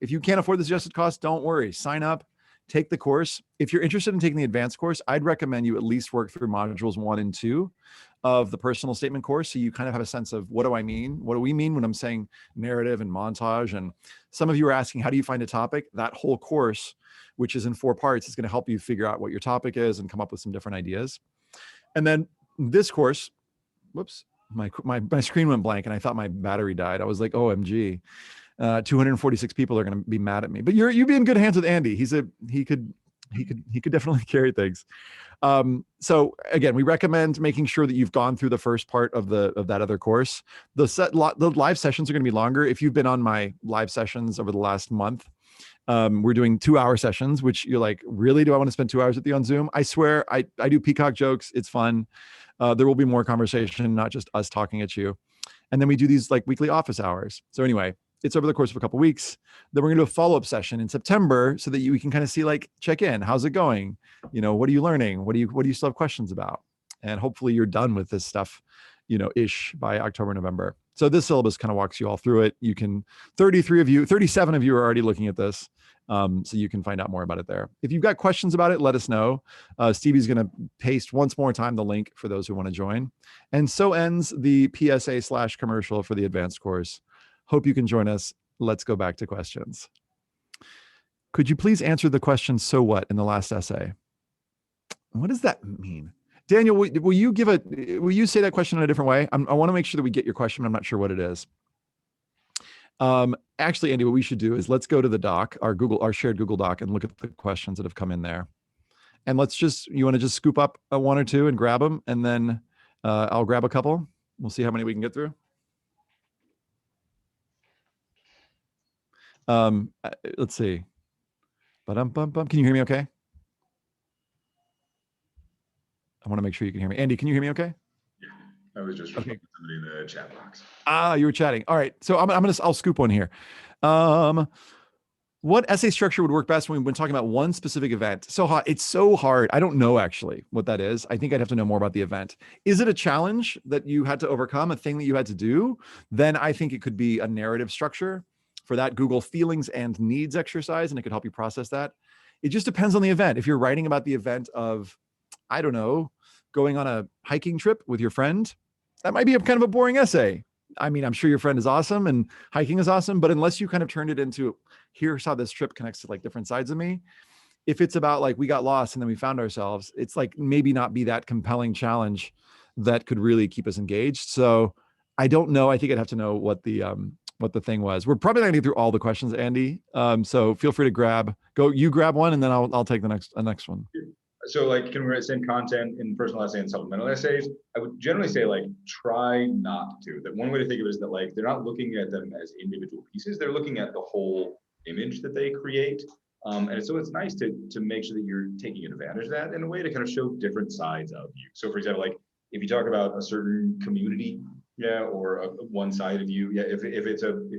if you can't afford the suggested cost, don't worry, sign up. Take the course. If you're interested in taking the advanced course, I'd recommend you at least work through modules 1 and 2 of the personal statement course. So you kind of have a sense of what do I mean? What do we mean when I'm saying narrative and montage? And some of you are asking, how do you find a topic? That whole course, which is in 4 parts, is going to help you figure out what your topic is and come up with some different ideas. And then this course, whoops, my screen went blank and I thought my battery died. I was like, OMG. 246 people are going to be mad at me, but you'd be in good hands with Andy. He he could definitely carry things. So again, we recommend making sure that you've gone through the first part of that other course. The live sessions are going to be longer. If you've been on my live sessions over the last month, we're doing 2-hour sessions, which you're like, really? Do I want to spend 2 hours with you on Zoom? I swear, I do peacock jokes. It's fun. There will be more conversation, not just us talking at you. And then we do these like weekly office hours. So anyway, it's over the course of a couple of weeks. Then we're going to do a follow-up session in September so that we can kind of see, like, check in. How's it going? What are you learning? What do you still have questions about? And hopefully you're done with this stuff, ish by October, November. So this syllabus kind of walks you all through it. 37 of you are already looking at this. So you can find out more about it there. If you've got questions about it, let us know. Stevie's going to paste once more time the link for those who want to join. And so ends the PSA/commercial for the advanced course. Hope you can join us. Let's go back to questions. Could you please answer the question, so what, in the last essay? What does that mean? Daniel, will you say that question in a different way? I want to make sure that we get your question. I'm not sure what it is. Actually, Andy, what we should do is let's go to the doc, our shared Google Doc, and look at the questions that have come in there. And you want to just scoop up one or two and grab them, and then I'll grab a couple. We'll see how many we can get through. Let's see. Can you hear me okay? I want to make sure you can hear me. Andy, can you hear me okay? Yeah, I was just responding to somebody in the chat box. You were chatting. All right. So I'll scoop one here. What essay structure would work best when we've been talking about one specific event? It's so hard. I don't know actually what that is. I think I'd have to know more about the event. Is it a challenge that you had to overcome, a thing that you had to do? Then I think it could be a narrative structure. For that, Google feelings and needs exercise, and it could help you process that. It just depends on the event. If you're writing about the event of, I don't know, going on a hiking trip with your friend, that might be a kind of a boring essay. I mean, I'm sure your friend is awesome and hiking is awesome, but unless you kind of turned it into, here's how this trip connects to like different sides of me. If it's about like, we got lost and then we found ourselves, it's like maybe not be that compelling challenge that could really keep us engaged. So I don't know. I think I'd have to know what the thing was. We're probably not gonna get through all the questions, Andy. So feel free to grab one, and then I'll take the next one. So like, can we send content in personal essay and supplemental essays? I would generally say like, try not to. That one way to think of it is that like, they're not looking at them as individual pieces. They're looking at the whole image that they create. And so it's nice to make sure that you're taking advantage of that in a way to kind of show different sides of you. So for example, like if you talk about a certain community, or one side of you, if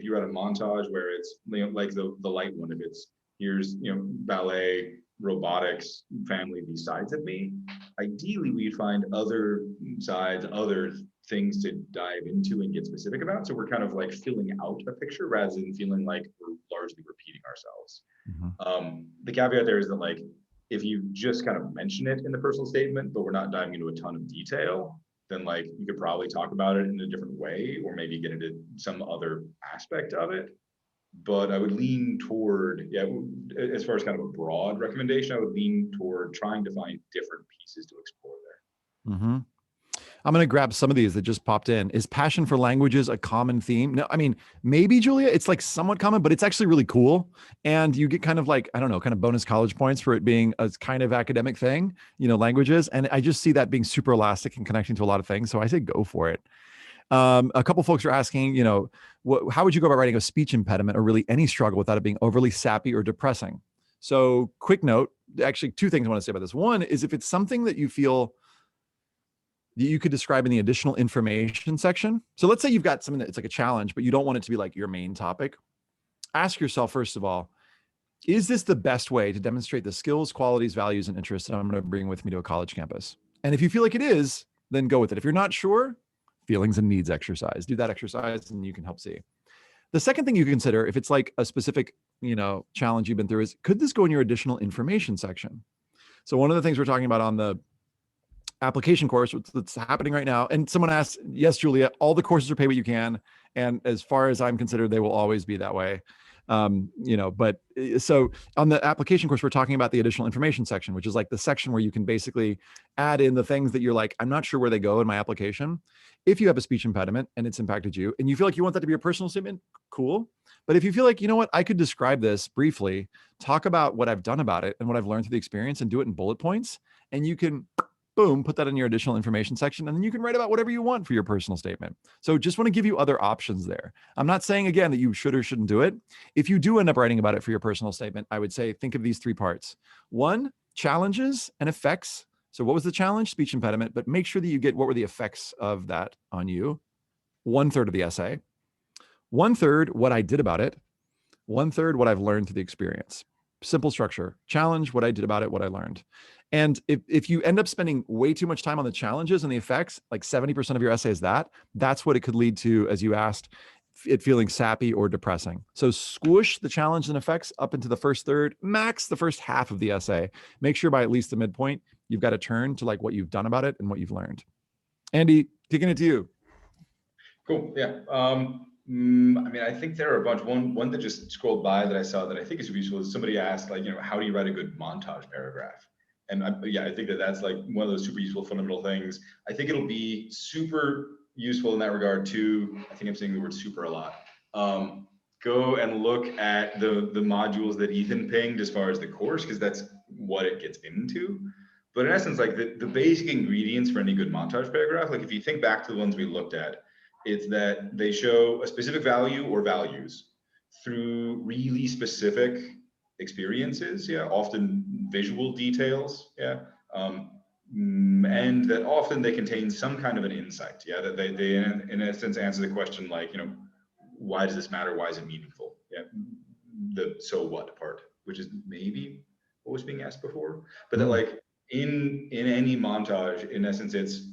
you're at a montage where it's like the light one, if it's here's ballet, robotics, family, these sides of me, ideally we'd find other sides, other things to dive into and get specific about. So we're kind of like filling out a picture rather than feeling like we're largely repeating ourselves. Mm-hmm. The caveat there is that like, if you just kind of mention it in the personal statement, but we're not diving into a ton of detail, then like you could probably talk about it in a different way, or maybe get into some other aspect of it. But I would lean toward, as far as kind of a broad recommendation, I would lean toward trying to find different pieces to explore there. Mm-hmm. I'm going to grab some of these that just popped in. Is passion for languages a common theme? No, I mean, maybe, Julia, it's like somewhat common, but it's actually really cool. And you get kind of like, I don't know, kind of bonus college points for it being a kind of academic thing, languages. And I just see that being super elastic and connecting to a lot of things. So I say go for it. A couple folks are asking, how would you go about writing a speech impediment or really any struggle without it being overly sappy or depressing? So quick note, actually two things I want to say about this. One is if it's something that you feel you could describe in the additional information section. So let's say you've got something that's like a challenge, but you don't want it to be like your main topic. Ask yourself, first of all, is this the best way to demonstrate the skills, qualities, values, and interests that I'm going to bring with me to a college campus? And if you feel like it is, then go with it. If you're not sure, feelings and needs exercise. Do that exercise and you can help see. The second thing you consider, if it's like a specific, challenge you've been through, is could this go in your additional information section? So one of the things we're talking about on the application course that's happening right now, and someone asked, yes, Julia, all the courses are pay what you can. And as far as I'm considered, they will always be that way. But so on the application course, we're talking about the additional information section, which is like the section where you can basically add in the things that you're like, I'm not sure where they go in my application. If you have a speech impediment and it's impacted you and you feel like you want that to be your personal statement, cool. But if you feel like, you know what, I could describe this briefly, talk about what I've done about it and what I've learned through the experience and do it in bullet points, and you can boom, put that in your additional information section, and then you can write about whatever you want for your personal statement. So just want to give you other options there. I'm not saying, again, that you should or shouldn't do it. If you do end up writing about it for your personal statement, I would say think of these 3 parts. 1, challenges and effects. So what was the challenge? Speech impediment, but make sure that you get what were the effects of that on you. 1/3 of the essay. 1/3 what I did about it. 1/3 what I've learned through the experience. Simple structure. Challenge, what I did about it, what I learned. And if you end up spending way too much time on the challenges and the effects, like 70% of your essay is that's what it could lead to, as you asked, it feeling sappy or depressing. So squish the challenge and effects up into the first third, max the first half of the essay. Make sure by at least the midpoint, you've got to turn to like what you've done about it and what you've learned. Andy, kicking it to you. Cool. Yeah. I mean, I think there are a bunch. One that just scrolled by that I saw that I think is useful is somebody asked, like, how do you write a good montage paragraph? And I think that's like one of those super useful fundamental things. I think it'll be super useful in that regard too. I think I'm saying the word super a lot. Go and look at the modules that Ethan pinged as far as the course, because that's what it gets into. But in essence, like the basic ingredients for any good montage paragraph, like if you think back to the ones we looked at, it's that they show a specific value or values through really specific experiences, often visual details, and that often they contain some kind of an insight, that they in essence answer the question like, why does this matter? Why is it meaningful? The so what part, which is maybe what was being asked before, but that like in any montage, in essence, it's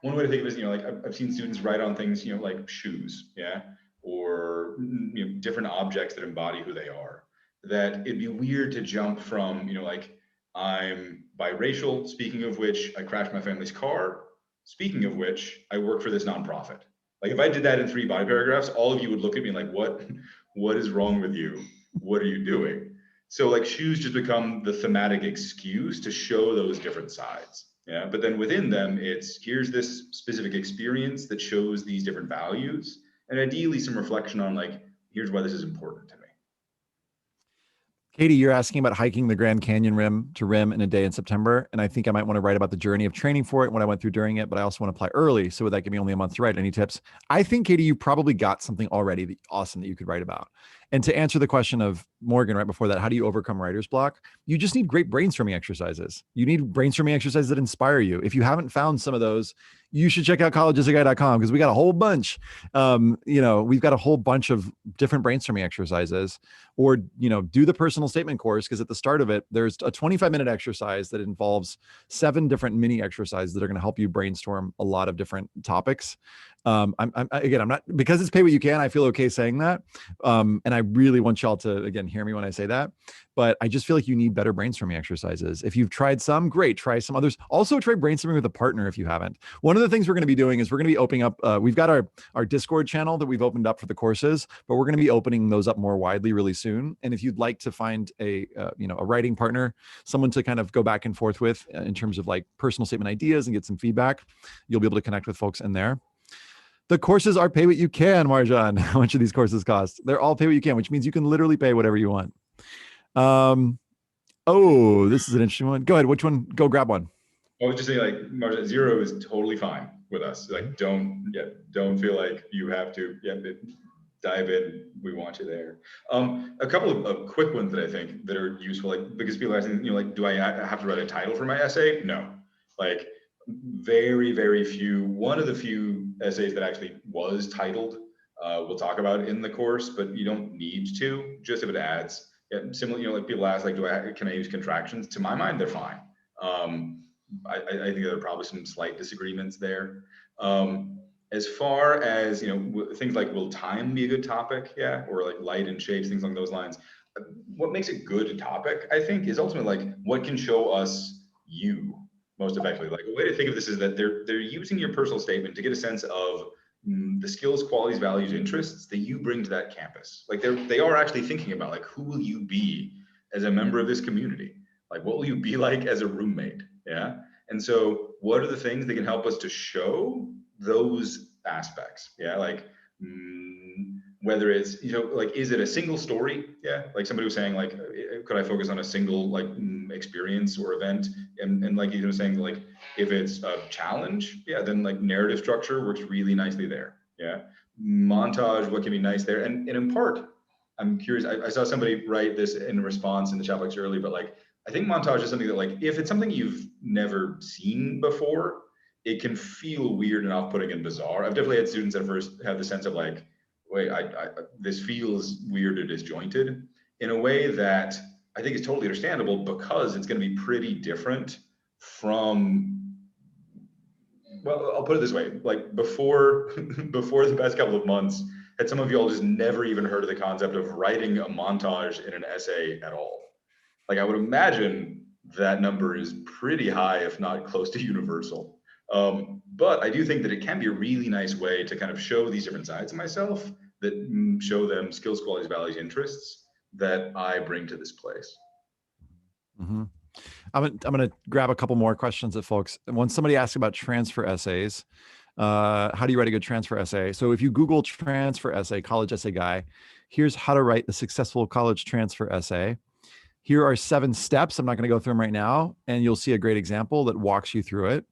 one way to think of it is, like I've seen students write on things, like shoes, or different objects that embody who they are. That it'd be weird to jump from, like I'm biracial, speaking of which I crashed my family's car, speaking of which I work for this nonprofit. Like if I did that in 3 body paragraphs, all of you would look at me like, what is wrong with you? What are you doing? So like shoes just become the thematic excuse to show those different sides. But then within them, it's here's this specific experience that shows these different values, and ideally some reflection on like, here's why this is important to me. Katie, you're asking about hiking the Grand Canyon rim to rim in a day in September. And I think I might want to write about the journey of training for it, what I went through during it, but I also want to apply early. So would that give me only a month to write? Any tips? I think, Katie, you probably got something already awesome that you could write about. And to answer the question of Morgan right before that, how do you overcome writer's block? You just need great brainstorming exercises. You need brainstorming exercises that inspire you. If you haven't found some of those, you should check out collegeasaguy.com because we got a whole bunch. We've got a whole bunch of different brainstorming exercises, or, do the personal statement course, because at the start of it, there's a 25-minute exercise that involves 7 different mini exercises that are going to help you brainstorm a lot of different topics. I'm not, because it's pay what you can, I feel okay saying that. And I really want y'all to, again, hear me when I say that, but I just feel like you need better brainstorming exercises. If you've tried some, great, try some others. Also try brainstorming with a partner if you haven't. One of the things we're going to be doing is we're going to be opening up, we've got our Discord channel that we've opened up for the courses, but we're going to be opening those up more widely really soon. And if you'd like to find a writing partner, someone to kind of go back and forth with in terms of like personal statement ideas and get some feedback, you'll be able to connect with folks in there. The courses are pay what you can, Marjan. How much of these courses cost? They're all pay what you can, which means you can literally pay whatever you want. This is an interesting one. Go ahead. Which one? Go grab one. I was just saying, like, Marjan, 0 is totally fine with us. Like, don't feel like you have to dive in. We want you there. A couple of quick ones that I think that are useful, like, because people are asking, like, do I have to write a title for my essay? No. Like, very, very few. One of the few essays that actually was titled, we'll talk about in the course, but you don't need to, just if it adds. Similar, like people ask, like, can I use contractions? To my mind, they're fine. I think there are probably some slight disagreements there. As far as, things like, will time be a good topic? Or like light and shapes, things along those lines. What makes a good topic, I think, is ultimately like what can show us you most effectively. Like a way to think of this is that they're using your personal statement to get a sense of the skills, qualities, values, interests that you bring to that campus. Like they are actually thinking about like, who will you be as a member of this community? Like, what will you be like as a roommate? Yeah. And so what are the things that can help us to show those aspects? Yeah. Like, whether it's, like, is it a single story? Yeah. Like somebody was saying, like, could I focus on a single like experience or event? And like you were saying, like, if it's a challenge, yeah, then like narrative structure works really nicely there. Yeah. Montage, what can be nice there? And in part, I'm curious, I saw somebody write this in response in the chat box early, but like, I think montage is something that, like, if it's something you've never seen before, it can feel weird and off-putting and bizarre. I've definitely had students at first have the sense of like, wait, this feels weird or disjointed in a way that I think is totally understandable, because it's going to be pretty different from, well, I'll put it this way, like before the past couple of months, had some of y'all just never even heard of the concept of writing a montage in an essay at all? Like, I would imagine that number is pretty high, if not close to universal. But I do think that it can be a really nice way to kind of show these different sides of myself that show them skills, qualities, values, interests that I bring to this place. Mm-hmm. I'm going to grab a couple more questions that folks. When somebody asks about transfer essays, how do you write a good transfer essay? So if you Google transfer essay, college essay guy, here's how to write the successful college transfer essay. Here are 7 steps. I'm not going to go through them right now, and you'll see a great example that walks you through it.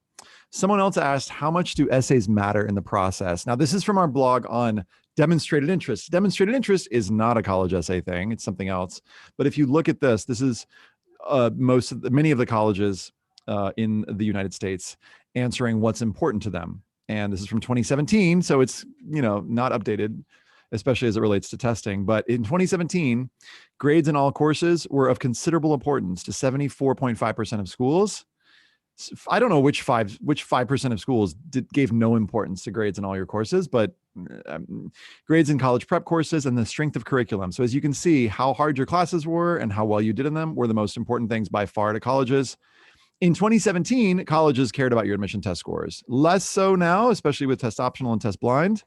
Someone else asked, how much do essays matter in the process? Now, this is from our blog on demonstrated interest. Demonstrated interest is not a college essay thing. It's something else. But if you look at this, this is many of the colleges in the United States answering what's important to them. And this is from 2017, so it's not updated, especially as it relates to testing. But in 2017, grades in all courses were of considerable importance to 74.5% of schools. I don't know which 5% of schools gave no importance to grades in all your courses, but grades in college prep courses and the strength of curriculum. So as you can see, how hard your classes were and how well you did in them were the most important things by far to colleges. In 2017, colleges cared about your admission test scores. Less so now, especially with test optional and test blind.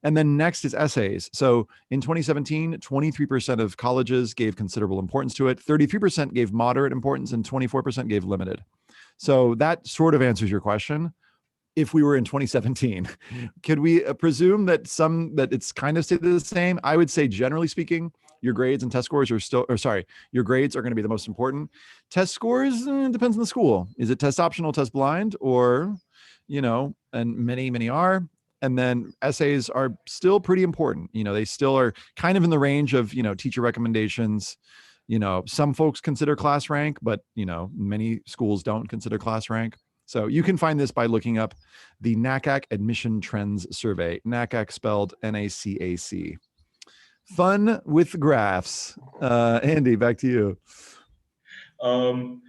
And then next is essays. So in 2017, 23% of colleges gave considerable importance to it, 33% gave moderate importance, and 24% gave limited. So that sort of answers your question. If we were in 2017, could we presume that it's kind of stayed the same? I would say, generally speaking, your grades and test scores are still, your grades are going to be the most important. Test scores, depends on the school. Is it test optional, test blind, or, and many are. And then essays are still pretty important. They still are kind of in the range of, teacher recommendations. Some folks consider class rank, but, many schools don't consider class rank. So you can find this by looking up the NACAC Admission Trends Survey. NACAC spelled NACAC. Fun with graphs. Andy, back to you.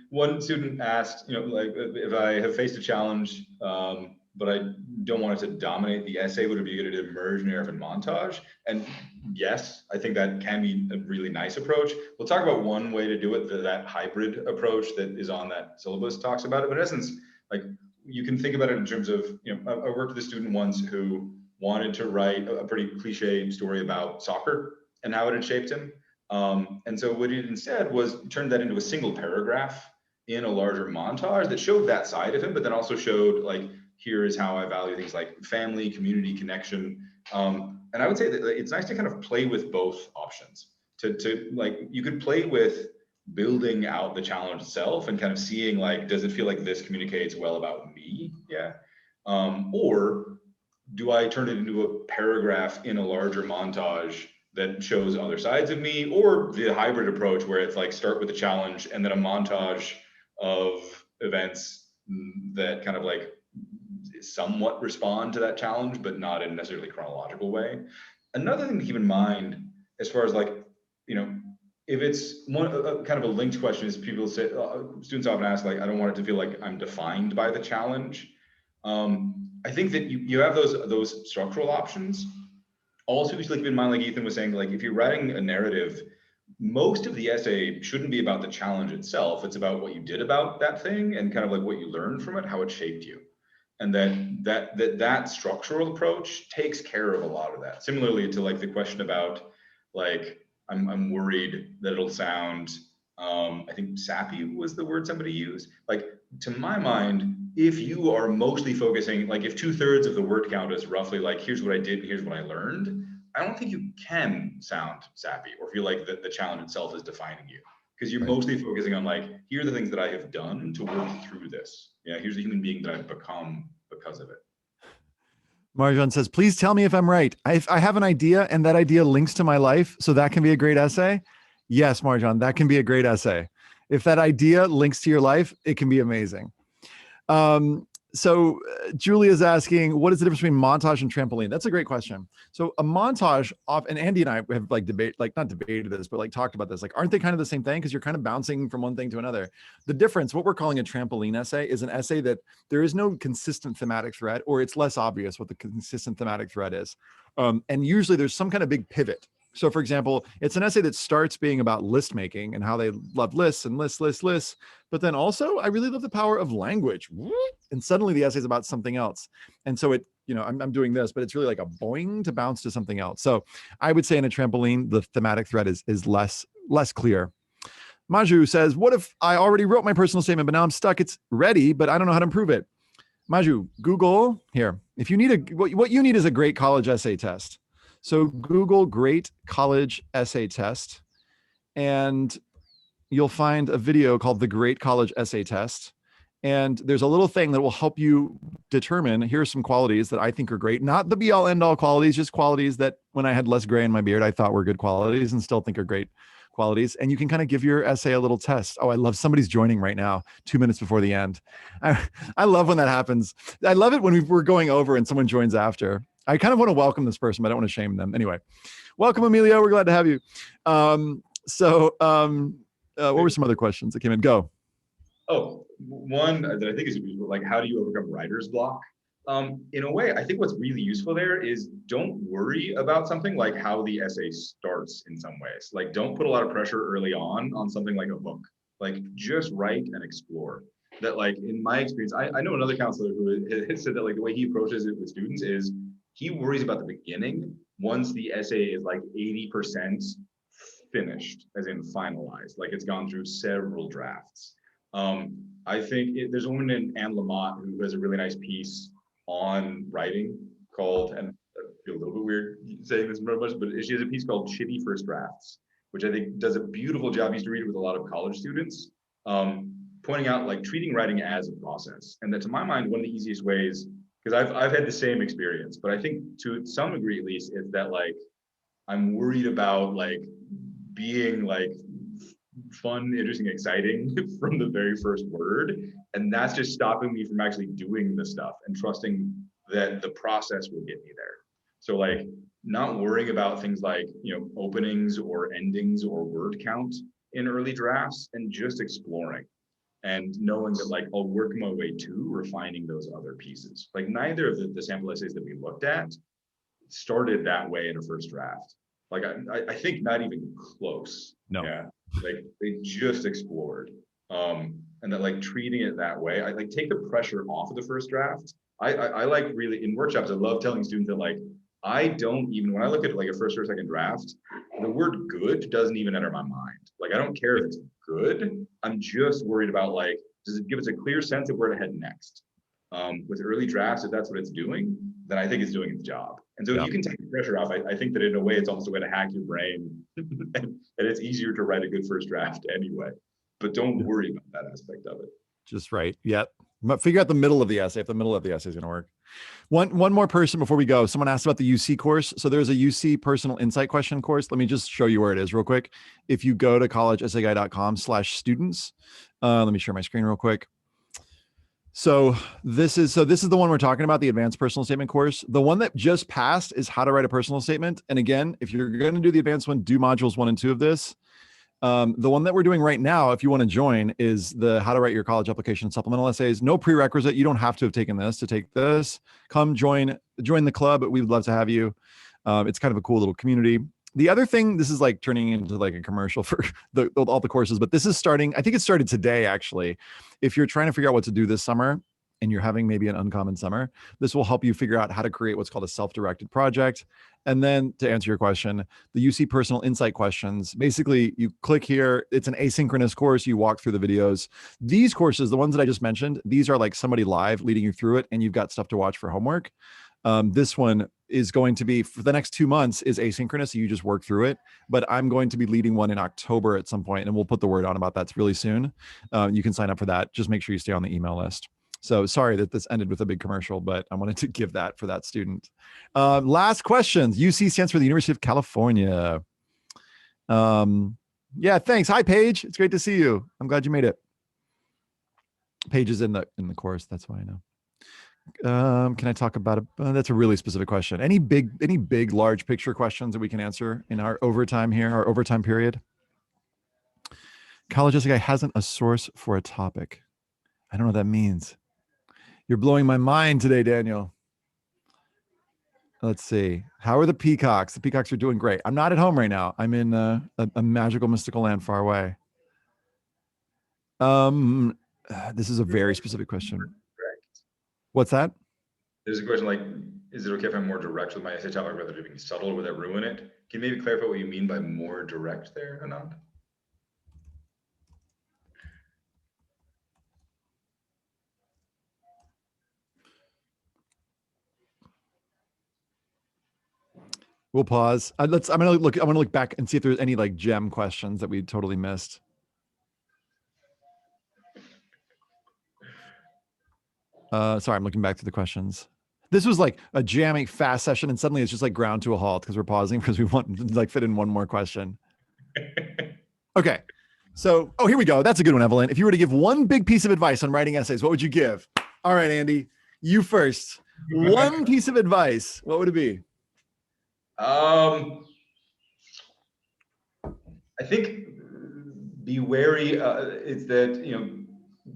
One student asked, like, if I have faced a challenge, but I don't want it to dominate the essay, would it be good to merge narrative and montage? And yes, I think that can be a really nice approach. We'll talk about one way to do it, that hybrid approach that is on that syllabus talks about it. But in essence, like, you can think about it in terms of, I worked with a student once who wanted to write a pretty cliche story about soccer and how it had shaped him. And so what he did instead was turn that into a single paragraph in a larger montage that showed that side of him, but then also showed, like, here is how I value things like family, community, connection. And I would say that it's nice to kind of play with both options. To like, you could play with building out the challenge itself and kind of seeing, like, does it feel like this communicates well about me? Yeah. Or do I turn it into a paragraph in a larger montage that shows other sides of me? Or the hybrid approach where it's like, start with the challenge and then a montage of events that kind of like somewhat respond to that challenge, but not in a necessarily chronological way. Another thing to keep in mind, as far as like, if it's one kind of a linked question, is people say, students often ask, like, I don't want it to feel like I'm defined by the challenge. I think that you have those structural options. Also, just keep in mind, like Ethan was saying, like, if you're writing a narrative, most of the essay shouldn't be about the challenge itself. It's about what you did about that thing and kind of like what you learned from it, how it shaped you. And that structural approach takes care of a lot of that. Similarly to like the question about like, I'm worried that it'll sound, I think sappy was the word somebody used. Like, to my mind, if you are mostly focusing, like if 2/3 of the word count is roughly like, here's what I did, and here's what I learned, I don't think you can sound sappy or feel like the challenge itself is defining you. Because you're mostly focusing on like, here are the things that I have done to work through this. Yeah, here's the human being that I've become because of it. Marjan says, please tell me if I'm right. I have an idea and that idea links to my life, so that can be a great essay. Yes, Marjan, that can be a great essay. If that idea links to your life, it can be amazing. So Julia's asking, what is the difference between montage and trampoline? That's a great question. So a montage and Andy and I have like not debated this, but like talked about this. Like, aren't they kind of the same thing? Because you're kind of bouncing from one thing to another. The difference, what we're calling a trampoline essay, is an essay that there is no consistent thematic thread, or it's less obvious what the consistent thematic thread is. And usually there's some kind of big pivot. So for example, it's an essay that starts being about list making and how they love lists and lists. But then also, I really love the power of language. And suddenly the essay is about something else. And so it, I'm doing this, but it's really like a boing to bounce to something else. So I would say in a trampoline, the thematic thread is less clear. Maju says, what if I already wrote my personal statement, but now I'm stuck? It's ready, but I don't know how to improve it. Maju, Google here. If you need what you need is a great college essay test. So Google Great College Essay Test, and you'll find a video called the Great College Essay Test. And there's a little thing that will help you determine, here are some qualities that I think are great, not the be all end all qualities, just qualities that when I had less gray in my beard, I thought were good qualities and still think are great qualities. And you can kind of give your essay a little test. Oh, I love somebody's joining right now, 2 minutes before the end. I love when that happens. I love it when we're going over and someone joins after. I kind of want to welcome this person, but I don't want to shame them. Anyway, welcome, Emilio. We're glad to have you. What were some other questions that came in? Go. Oh, one that I think is useful, like how do you overcome writer's block? In a way, I think what's really useful there is don't worry about something like how the essay starts in some ways. Like, don't put a lot of pressure early on something like a book. Like, just write and explore. That, like, in my experience, I know another counselor who has said that like the way he approaches it with students is he worries about the beginning once the essay is like 80% finished, as in finalized, like it's gone through several drafts. I think there's a woman named Anne Lamott who has a really nice piece on writing called, and I feel a little bit weird saying this very much, but she has a piece called Shitty First Drafts, which I think does a beautiful job. I used to read it with a lot of college students, pointing out like treating writing as a process. And that, to my mind, one of the easiest ways, because I've had the same experience, but I think to some degree at least, is that like I'm worried about like being like fun, interesting, exciting from the very first word. And that's just stopping me from actually doing the stuff and trusting that the process will get me there. So like not worrying about things like, openings or endings or word count in early drafts, and just exploring and knowing that like I'll work my way to refining those other pieces. Like neither of the sample essays that we looked at started that way in a first draft. Like I think not even close. No. Yeah. Like they just explored. And that like treating it that way, I like take the pressure off of the first draft. I like really in workshops, I love telling students that like I don't even, when I look at like a first or second draft, the word good doesn't even enter my mind. Like I don't care if it's good. I'm just worried about like, does it give us a clear sense of where to head next? With early drafts, if that's what it's doing, then I think it's doing its job. And so if you can take the pressure off, I think that in a way it's almost a way to hack your brain and it's easier to write a good first draft anyway. But don't worry about that aspect of it. Just right. Yep. Figure out the middle of the essay, if the middle of the essay is going to work. One more person before we go. Someone asked about the UC course. So there's a UC personal insight question course. Let me just show you where it is real quick. If you go to collegeessayguy.com/students, let me share my screen real quick. So this is the one we're talking about, the advanced personal statement course. The one that just passed is how to write a personal statement. And again, if you're going to do the advanced one, do modules 1 and 2 of this. The one that we're doing right now, if you want to join, is the how to write your college application supplemental essays. No prerequisite. You don't have to have taken this to take this. Come join the club. We would love to have you. It's kind of a cool little community. The other thing, this is like turning into like a commercial for all the courses, but this is starting, I think it started today actually. If you're trying to figure out what to do this summer and you're having maybe an uncommon summer, this will help you figure out how to create what's called a self-directed project. And then to answer your question, the UC personal insight questions, basically you click here, it's an asynchronous course. You walk through the videos. These courses, the ones that I just mentioned, these are like somebody live leading you through it and you've got stuff to watch for homework. This one is going to be for the next 2 months is asynchronous. So you just work through it, but I'm going to be leading one in October at some point, and we'll put the word on about that really soon. You can sign up for that. Just make sure you stay on the email list. So sorry that this ended with a big commercial, but I wanted to give that for that student. Last questions. UC stands for the University of California. Yeah, thanks. Hi, Paige. It's great to see you. I'm glad you made it. Paige is in the course. That's why I know. Can I talk about it? That's a really specific question. Any big, large picture questions that we can answer in our overtime here, our overtime period? College Essay Guy hasn't a source for a topic. I don't know what that means. You're blowing my mind today, Daniel. Let's see. How are the peacocks? The peacocks are doing great. I'm not at home right now. I'm in a magical, mystical land far away. This is a very specific question. What's that? There's a question like, is it okay if I'm more direct with my essay topic rather than being subtle? Would that ruin it? Can you maybe clarify what you mean by more direct there, Anand? We'll pause. I'm gonna look back and see if there's any like gem questions that we totally missed. Sorry, I'm looking back to the questions. This was like a jamming fast session, and suddenly it's just like ground to a halt because we're pausing because we want to like fit in one more question. Okay. So, oh, here we go. That's a good one, Evelyn. If you were to give one big piece of advice on writing essays, what would you give? All right, Andy, you first. One piece of advice. What would it be? I think be wary. It's that, you know,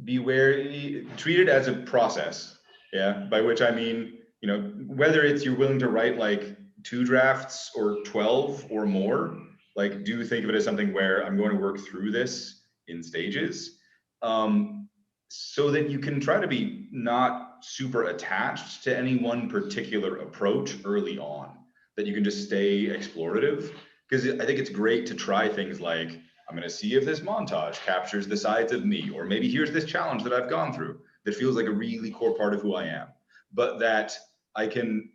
be wary. Treat it as a process. Yeah. By which I mean, you know, whether it's you're willing to write like 2 drafts or 12 or more. Like, do think of it as something where I'm going to work through this in stages, so that you can try to be not super attached to any one particular approach early on, that you can just stay explorative. Because I think it's great to try things like, I'm going to see if this montage captures the sides of me, or maybe here's this challenge that I've gone through that feels like a really core part of who I am, but that I can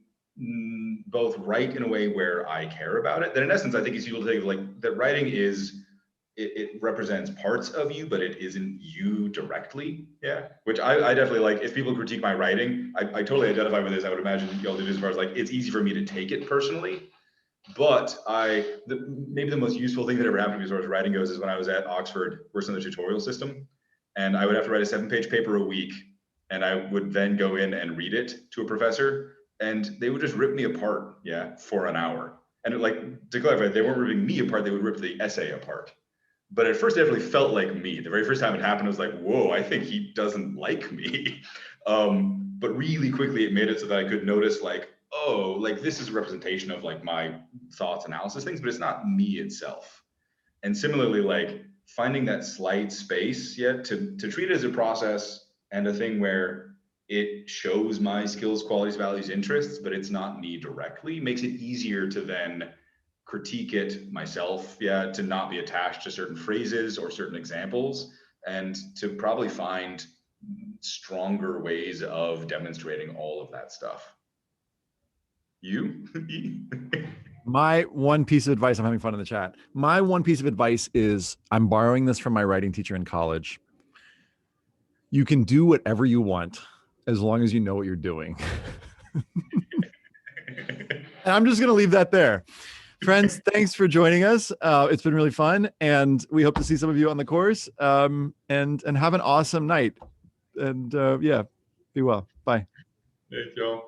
both write in a way where I care about it. That in essence, I think it's useful to think like that writing is, it represents parts of you, but it isn't you directly. Yeah, which I definitely like. If people critique my writing, I totally identify with this. I would imagine y'all do this as far as like, it's easy for me to take it personally. But maybe the most useful thing that ever happened to me as far as writing goes is when I was at Oxford, working on the tutorial system, and I would have to write a 7-page paper a week, and I would then go in and read it to a professor, and they would just rip me apart, yeah, for an hour. And like, to clarify, they weren't ripping me apart, they would rip the essay apart. But at first, it definitely felt like me. The very first time it happened, I was like, whoa, I think he doesn't like me. But really quickly, it made it so that I could notice like, oh, like this is a representation of like my thoughts, analysis, things, but it's not me itself. And similarly, like finding that slight space, yeah, to treat it as a process and a thing where it shows my skills, qualities, values, interests, but it's not me directly, makes it easier to then critique it myself, yeah, to not be attached to certain phrases or certain examples, and to probably find stronger ways of demonstrating all of that stuff. You? My one piece of advice, I'm having fun in the chat. My one piece of advice is, I'm borrowing this from my writing teacher in college. You can do whatever you want as long as you know what you're doing. And I'm just going to leave that there. Friends, thanks for joining us. It's been really fun, and we hope to see some of you on the course. And have an awesome night. And yeah, be well. Bye. Thank y'all.